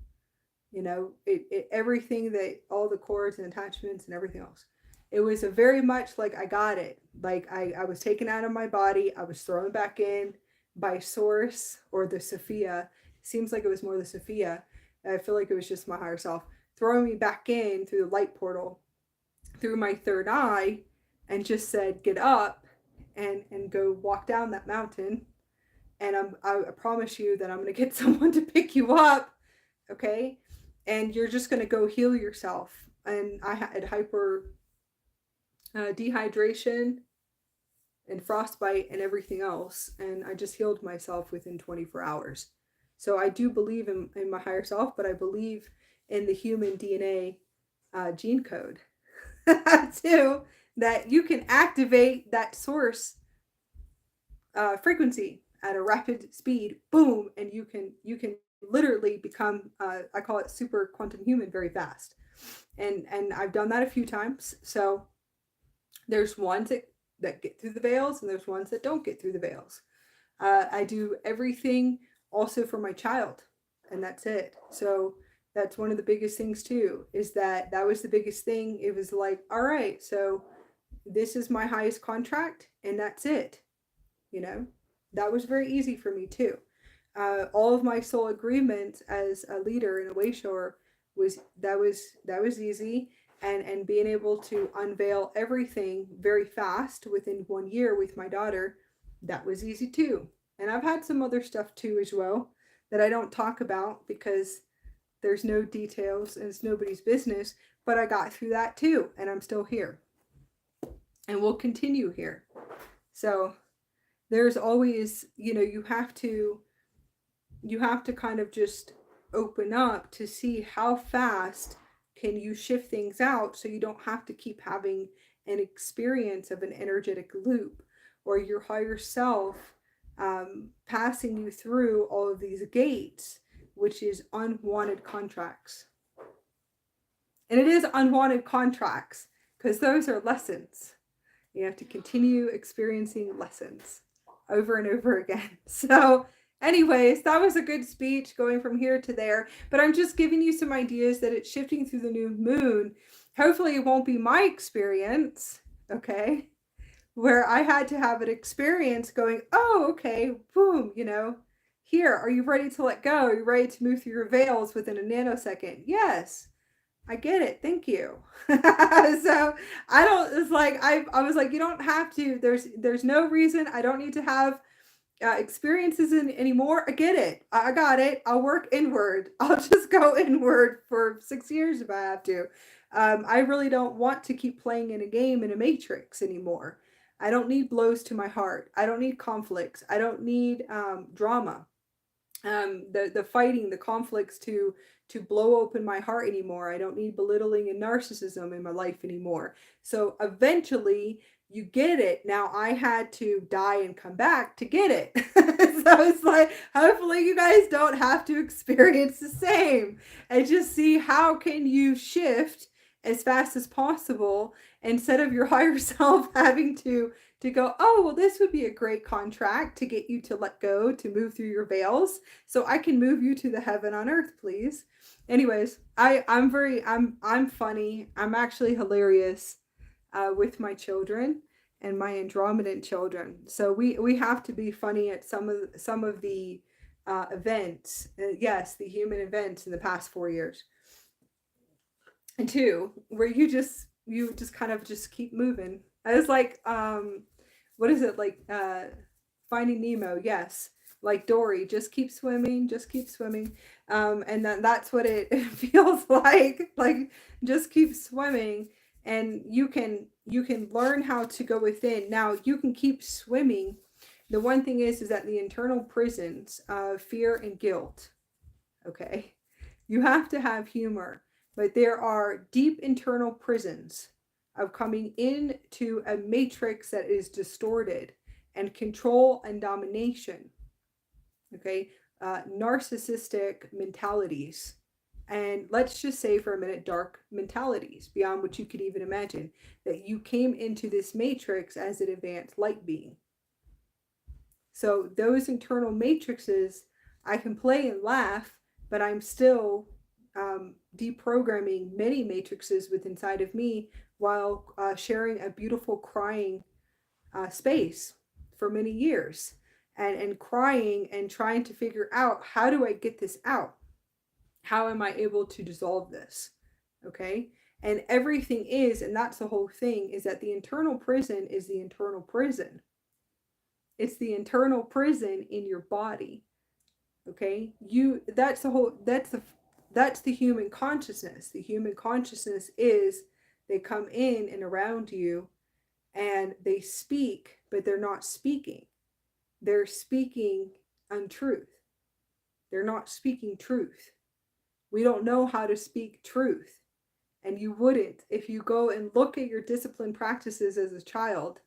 Everything that all the cords and attachments and everything else. It was a very much like I got it. Like I was taken out of my body. I was thrown back in by Source or the Sophia. Seems like it was more the Sophia. I feel like it was just my higher self throwing me back in through the light portal, through my third eye, and just said, get up and go walk down that mountain. And I promise you that I'm going to get someone to pick you up. Okay. And you're just going to go heal yourself. And I had hyper dehydration and frostbite and everything else. And I just healed myself within 24 hours. So I do believe in my higher self, but I believe in the human DNA gene code too, that you can activate that source frequency at a rapid speed, boom, and you can literally become I call it super quantum human very fast. And I've done that a few times. So there's ones that get through the veils, and there's ones that don't get through the veils. I do everything also for my child, and that's it. So that's one of the biggest things too, is that was the biggest thing. It was like, all right, so this is my highest contract, and that's it. That was very easy for me too. All of my soul agreements as a leader and a way shower was easy, and being able to unveil everything very fast within 1 year with my daughter, that was easy too. And I've had some other stuff too as well that I don't talk about because there's no details and it's nobody's business, but I got through that too, and I'm still here and we'll continue here. So there's always, you have to kind of just open up to see how fast can you shift things out, so you don't have to keep having an experience of an energetic loop or your higher self passing you through all of these gates, which is unwanted contracts. And it is unwanted contracts because those are lessons. You have to continue experiencing lessons over and over again. So anyways, that was a good speech going from here to there, but I'm just giving you some ideas that it's shifting through the new moon. Hopefully it won't be my experience, okay, where I had to have an experience going, oh, okay, boom, here, are you ready to let go? Are you ready to move through your veils within a nanosecond? Yes. I get it. Thank you. So I was like, you don't have to, there's no reason. I don't need to have experiences anymore. I get it. I got it. I'll work inward. I'll just go inward for 6 years if I have to. I really don't want to keep playing in a game in a matrix anymore. I don't need blows to my heart. I don't need conflicts. I don't need drama. The fighting, the conflicts to blow open my heart anymore. I don't need belittling and narcissism in my life anymore. So eventually you get it. Now I had to die and come back to get it. So it's like, hopefully you guys don't have to experience the same, and just see how can you shift as fast as possible instead of your higher self having to go, oh, well, this would be a great contract to get you to let go, to move through your veils so I can move you to the heaven on earth, please. Anyways, I'm funny. I'm actually hilarious with my children and my Andromedan children. So we have to be funny at some of the events. Yes, the human events in the past 4 years. And 2, where you just kind of just keep moving. I was like, what is it, like Finding Nemo? Yes, like Dory, just keep swimming, and that's what it feels like just keep swimming, and you can learn how to go within. Now you can keep swimming. The one thing is that the internal prisons of fear and guilt, okay, you have to have humor, but there are deep internal prisons of coming into a matrix that is distorted, and control and domination, okay, narcissistic mentalities and let's just say for a minute, dark mentalities beyond what you could even imagine, that you came into this matrix as an advanced light being. So those internal matrices, I can play and laugh, but I'm still deprogramming many matrices within inside of me while sharing a beautiful crying space for many years, and crying and trying to figure out, how do I get this out? How am I able to dissolve this? Okay. And everything is, and that's the whole thing, is that the internal prison is the internal prison. It's the internal prison in your body. Okay. That's the whole, that's the human consciousness. The human consciousness is, they come in and around you and they speak, but they're not speaking. They're speaking untruth. They're not speaking truth. We don't know how to speak truth. And you wouldn't. If you go and look at your discipline practices as a child,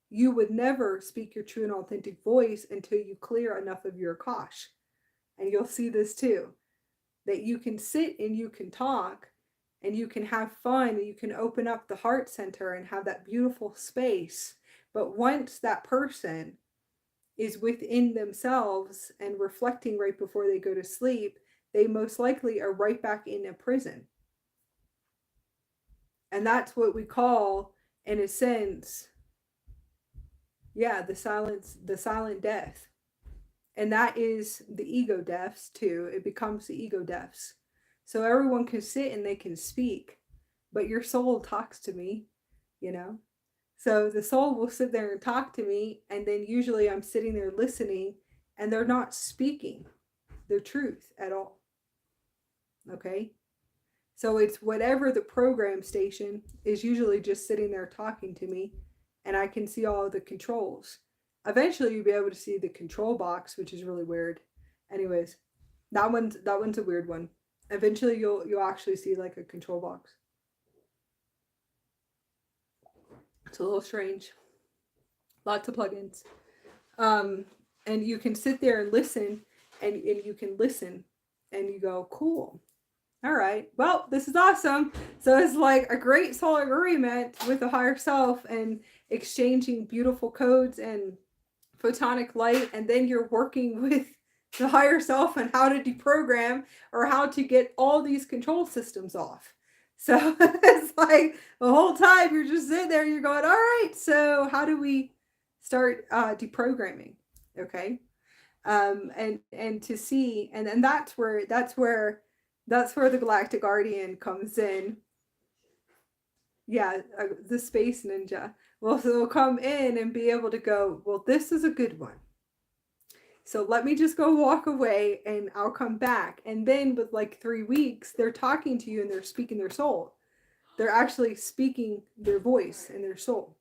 you would never speak your true and authentic voice until you clear enough of your Akash. And you'll see this too, that you can sit and you can talk and you can have fun and you can open up the heart center and have that beautiful space. But once that person is within themselves and reflecting right before they go to sleep, they most likely are right back in a prison. And that's what we call, in a sense, the silent death. And that is the ego deaths too. It becomes the ego deaths. So everyone can sit and they can speak, but your soul talks to me, you know? So the soul will sit there and talk to me, and then usually I'm sitting there listening, and they're not speaking the truth at all. Okay? So it's whatever the program station is, usually just sitting there talking to me, and I can see all the controls. Eventually you'll be able to see the control box, which is really weird. Anyways, that one's a weird one. Eventually you'll actually see like a control box. It's a little strange. Lots of plugins. And you can sit there and listen, and you can listen and you go, cool. All right. Well, this is awesome. So it's like a great soul agreement with the higher self and exchanging beautiful codes and photonic light. And then you're working with the higher self on how to deprogram or how to get all these control systems off. So it's like the whole time you're just sitting there, you're going, all right, so how do we start deprogramming? Okay. And to see, and that's where the Galactic Guardian comes in. Yeah, the Space Ninja. Well, so they'll come in and be able to go, well, this is a good one. So let me just go walk away and I'll come back. And then with like 3 weeks, they're talking to you and they're speaking their soul. They're actually speaking their voice and their soul.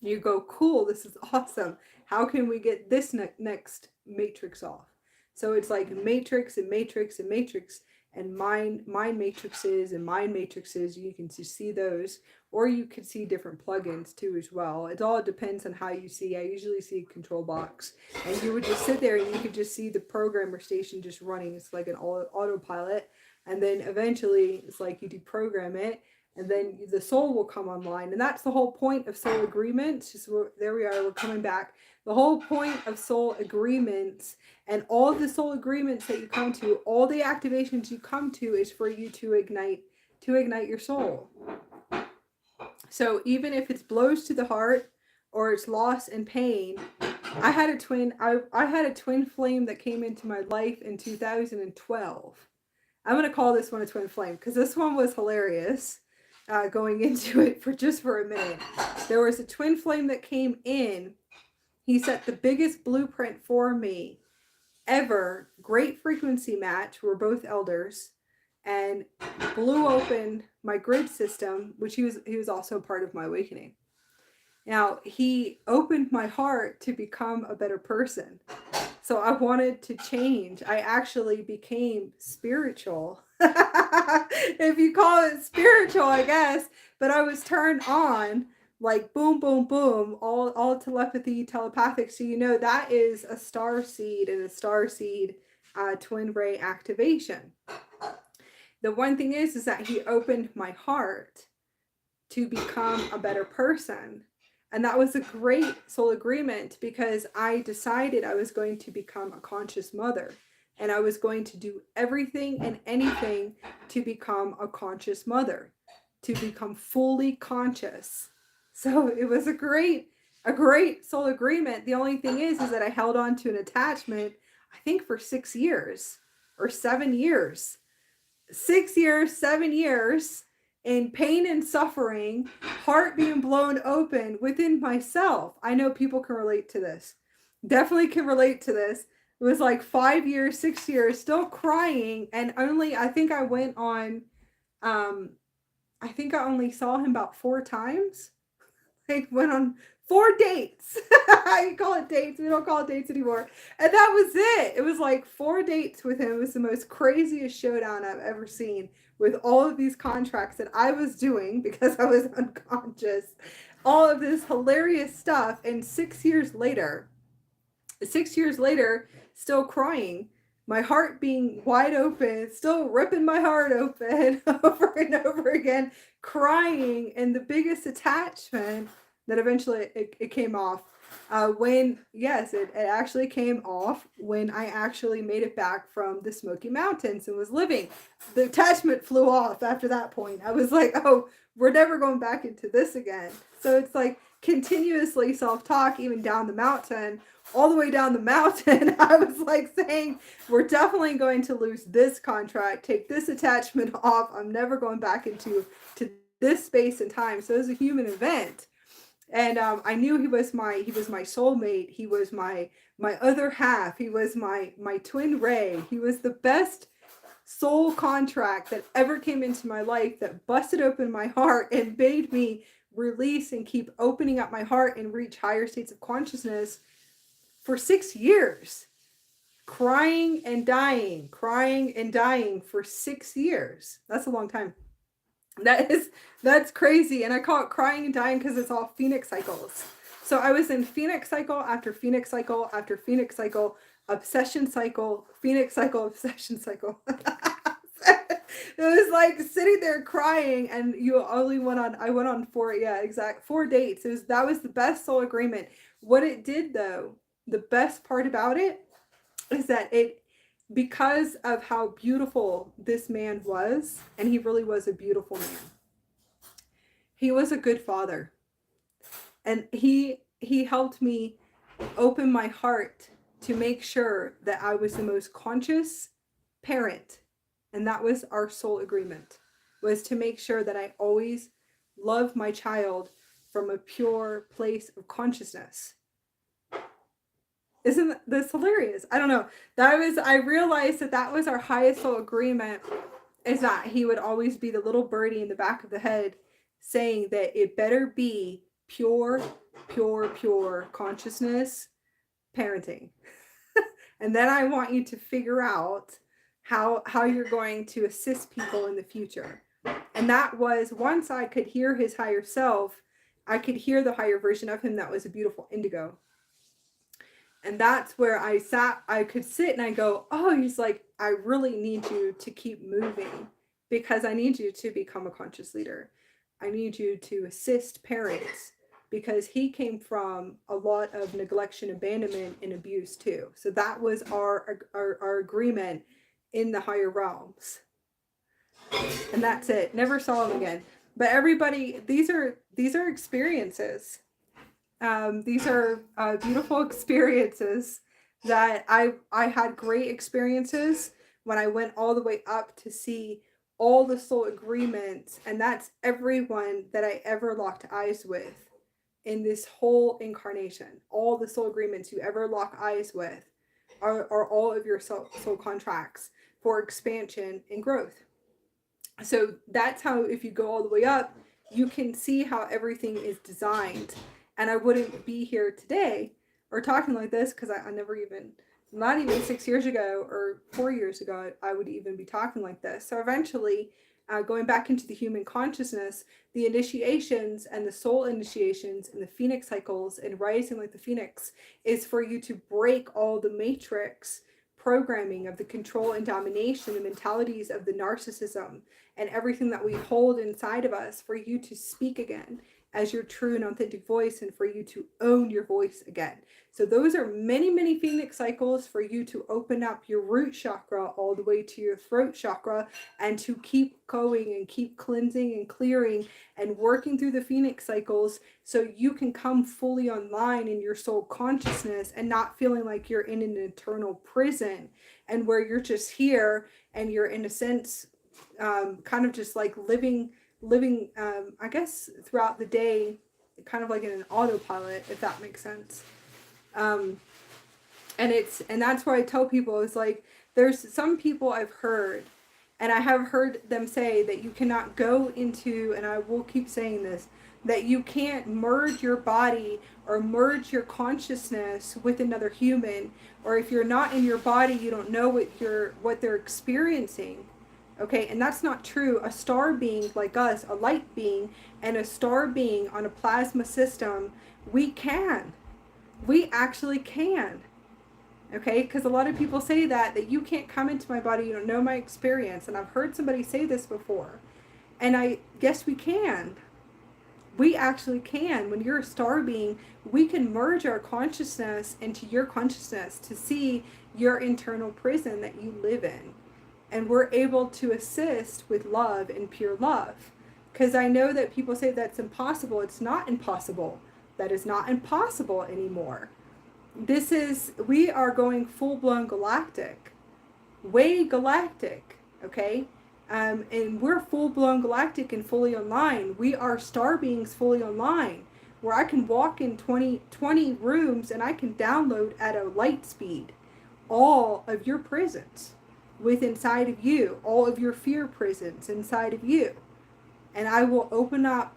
You go, cool, this is awesome. How can we get this next matrix off? So it's like matrix and matrix and matrix and mind matrices and mind matrices. You can just see those, or you could see different plugins too as well. It all depends on how you see. I usually see a control box, and you would just sit there and you could just see the programmer station just running. It's like an autopilot, and then eventually it's like you deprogram it, and then the soul will come online. And that's the whole point of soul agreements. Just there we are, we're coming back. The whole point of soul agreements and all of the soul agreements that you come to, all the activations you come to, is for you to ignite your soul. So even if it's blows to the heart or it's loss and pain, I had a twin flame that came into my life in 2012. I'm going to call this one a twin flame because this one was hilarious. Going into it for a minute. There was a twin flame that came in. He set the biggest blueprint for me ever. Great frequency match. We're both elders, and blew open my grid system, which he was also part of my awakening. Now, he opened my heart to become a better person. So I wanted to change. I actually became spiritual. If you call it spiritual, I guess. But I was turned on, like boom, boom, boom, all telepathy, telepathic. So that is a star seed and a star seed twin ray activation. The one thing is that he opened my heart to become a better person. And that was a great soul agreement because I decided I was going to become a conscious mother and I was going to do everything and anything to become a conscious mother, to become fully conscious. So it was a great soul agreement. The only thing is that I held on to an attachment, I think for 6 years or 7 years. 6 years, 7 years in pain and suffering, heart being blown open within myself. I know people can relate to this. Definitely can relate to this. It was like 5 years, 6 years, still crying. And only, I think I went on, I think I only saw him about 4 times. Like went on 4 dates. I call it dates. We don't call it dates anymore. And that was it. It was like 4 dates with him. It was the most craziest showdown I've ever seen with all of these contracts that I was doing because I was unconscious. All of this hilarious stuff. And 6 years later, still crying, my heart being wide open, still ripping my heart open over and over again, crying, and the biggest attachment that eventually it came off. It actually came off when I actually made it back from the Smoky Mountains and was living. The attachment flew off after that point. I was like, oh, we're never going back into this again. So it's like continuously self-talk, even down the mountain, all the way down the mountain. I was like saying, we're definitely going to lose this contract, take this attachment off. I'm never going back into this space and time. So it was a human event. And I knew he was my soulmate. He was my other half. He was my twin ray. He was the best soul contract that ever came into my life, that busted open my heart and made me release and keep opening up my heart and reach higher states of consciousness for 6 years. Crying and dying for 6 years. That's a long time. That's crazy. And I call it crying and dying because it's all phoenix cycles. So I was in phoenix cycle after phoenix cycle after phoenix cycle, obsession cycle, phoenix cycle, obsession cycle. It was like sitting there crying, and I went on 4 dates. That was the best soul agreement. What it did though, the best part about it is that because of how beautiful this man was, and he really was a beautiful man. He was a good father. And he helped me open my heart to make sure that I was the most conscious parent. And that was our soul agreement, was to make sure that I always love my child from a pure place of consciousness. Isn't this hilarious? I don't know. I realized that was our highest soul agreement, is that he would always be the little birdie in the back of the head saying that it better be pure consciousness parenting. And then I want you to figure out how you're going to assist people in the future. And that was, once I could hear his higher self, I could hear the higher version of him that was a beautiful indigo. And that's where I could sit and I go, oh, he's like, I really need you to keep moving because I need you to become a conscious leader. I need you to assist parents, because he came from a lot of neglection, abandonment, and abuse too. So that was our agreement in the higher realms. And that's it. Never saw him again. But everybody, these are experiences. These are beautiful experiences that I had great experiences when I went all the way up to see all the soul agreements. And that's everyone that I ever locked eyes with in this whole incarnation. All the soul agreements you ever lock eyes with are all of your soul contracts for expansion and growth. So that's how, if you go all the way up, you can see how everything is designed. And I wouldn't be here today or talking like this, because I never even, not even 6 years ago or 4 years ago, I would even be talking like this. So eventually, going back into the human consciousness, the initiations and the soul initiations and the phoenix cycles and rising like the phoenix is for you to break all the matrix programming of the control and domination, the mentalities of the narcissism, and everything that we hold inside of us, for you to speak again as your true and authentic voice, and for you to own your voice again. So those are many, many phoenix cycles for you to open up your root chakra all the way to your throat chakra, and to keep going and keep cleansing and clearing and working through the phoenix cycles, so you can come fully online in your soul consciousness, and not feeling like you're in an eternal prison, and where you're just here and you're, in a sense, kind of just like living I guess throughout the day, kind of like in an autopilot, if that makes sense. And that's why I tell people, is like, there's some people I've heard, and I have heard them say that you cannot go into, and I will keep saying this, that you can't merge your body or merge your consciousness with another human, or if you're not in your body, you don't know what they're experiencing. Okay, and that's not true. A star being like us, a light being, and a star being on a plasma system, we actually can. Okay, because a lot of people say that you can't come into my body, you don't know my experience. And I've heard somebody say this before. And I guess we can. We actually can. When you're a star being, we can merge our consciousness into your consciousness to see your internal prison that you live in. And we're able to assist with love and pure love. Because I know that people say that's impossible. It's not impossible. That is not impossible anymore. We are going full-blown galactic. Way galactic. Okay? And we're full-blown galactic and fully online. We are star beings fully online. Where I can walk in 20 rooms and I can download at a light speed all of your prisons with inside of you, all of your fear prisons inside of you. And I will open up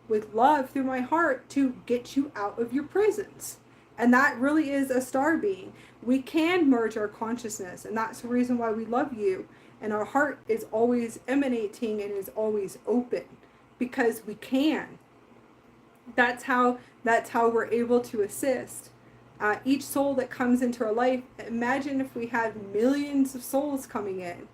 with love through my heart to get you out of your prisons. And that really is a star being. We can merge our consciousness, and that's the reason why we love you. And our heart is always emanating and is always open, because we can. That's how we're able to assist. Each soul that comes into our life, imagine if we had millions of souls coming in.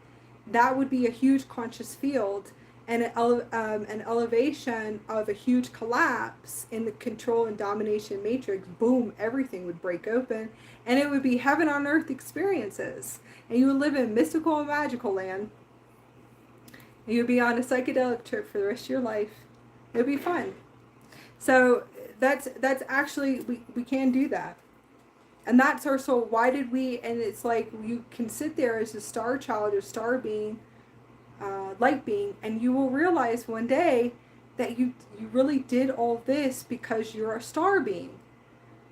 That would be a huge conscious field, and an elevation of a huge collapse in the control and domination matrix. Boom, everything would break open, and it would be heaven on earth experiences. And you would live in mystical and magical land. And you would be on a psychedelic trip for the rest of your life. It would be fun. So that's actually, we can do that. And that's our soul. Why did we? And it's like, you can sit there as a star child or star being, light being, and you will realize one day that you really did all this because you're a star being,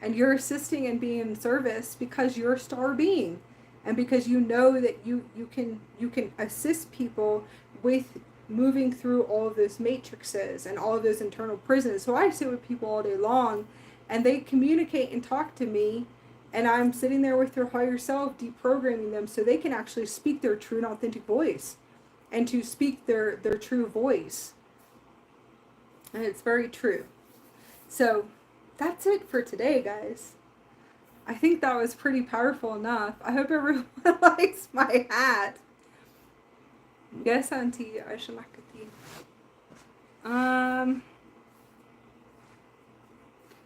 and you're assisting and being in service because you're a star being, and because you know that you can assist people with moving through all of those matrices and all of those internal prisons. So I sit with people all day long, and they communicate and talk to me. And I'm sitting there with their higher self, deprogramming them so they can actually speak their true and authentic voice, and to speak their true voice. And it's very true. So that's it for today, guys. I think that was pretty powerful enough. I hope everyone likes my hat. Yes, Auntie, I should like it.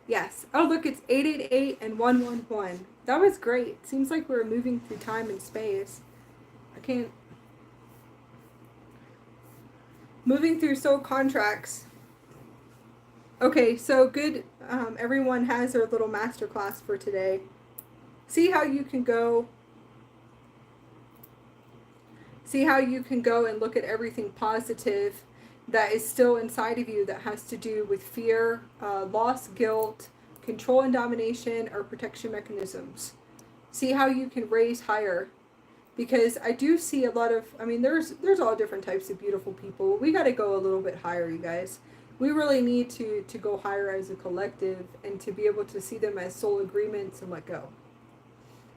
Yes. Oh, look, it's 888 and 111. That was great. Seems like we're moving through time and space. I can't. Moving through soul contracts. Okay, so good. Everyone has their little masterclass for today. See how you can go. See how you can go and look at everything positive that is still inside of you, that has to do with fear, loss, guilt, control and domination, or protection mechanisms. See how you can raise higher. Because I do see a lot of, I mean, there's all different types of beautiful people. We got to go a little bit higher, you guys. We really need to go higher as a collective, and to be able to see them as soul agreements and let go.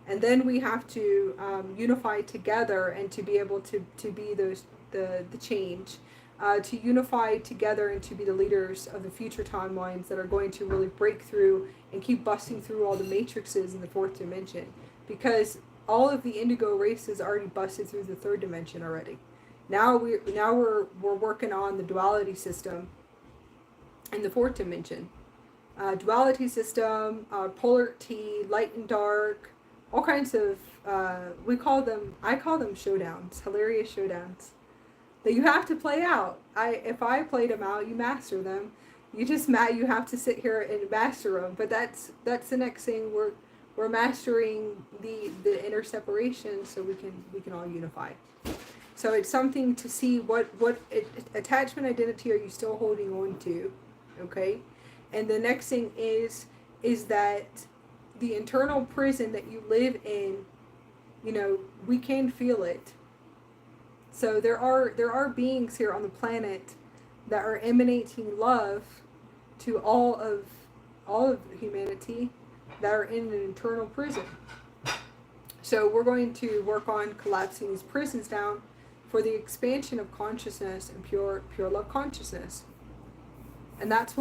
And then we have to unify together, and to be able to be the change. To unify together and to be the leaders of the future timelines that are going to really break through and keep busting through all the matrices in the fourth dimension. Because all of the indigo races already busted through the third dimension already. Now we're working on the duality system in the fourth dimension. Duality system, polarity, light and dark, all kinds of I call them showdowns, hilarious showdowns that you have to play out. If I played them out, you master them. You have to sit here and master them. But that's the next thing. We're mastering the inner separation so we can all unify. So it's something to see what attachment identity are you still holding on to, okay? And the next thing is that the internal prison that you live in, we can feel it. So there are beings here on the planet that are emanating love to all of humanity that are in an internal prison. So we're going to work on collapsing these prisons down for the expansion of consciousness and pure love consciousness. And that's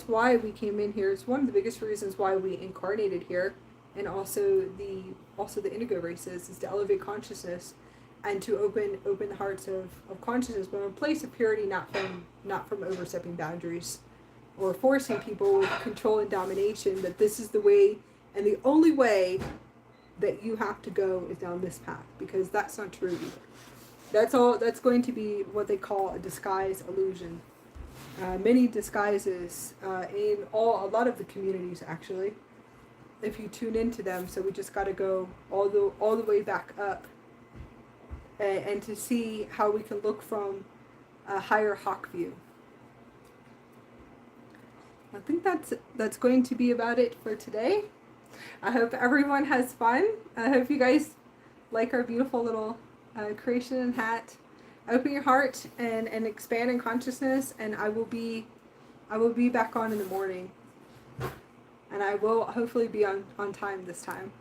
why we came in here. It's one of the biggest reasons why we incarnated here, and also the indigo races, is to elevate consciousness and to open the hearts of consciousness, but in a place of purity, not from overstepping boundaries or forcing people with control and domination, that this is the way and the only way that you have to go is down this path, because that's not true either. That's going to be what they call a disguise illusion. Many disguises in a lot of the communities, actually, if you tune into them. So we just got to go all the way back up and to see how we can look from a higher hawk view. I think that's going to be about it for today. I hope everyone has fun. I hope you guys like our beautiful little creation and hat. Open your heart and expand in consciousness, and I will be back on in the morning, and I will hopefully be on time this time.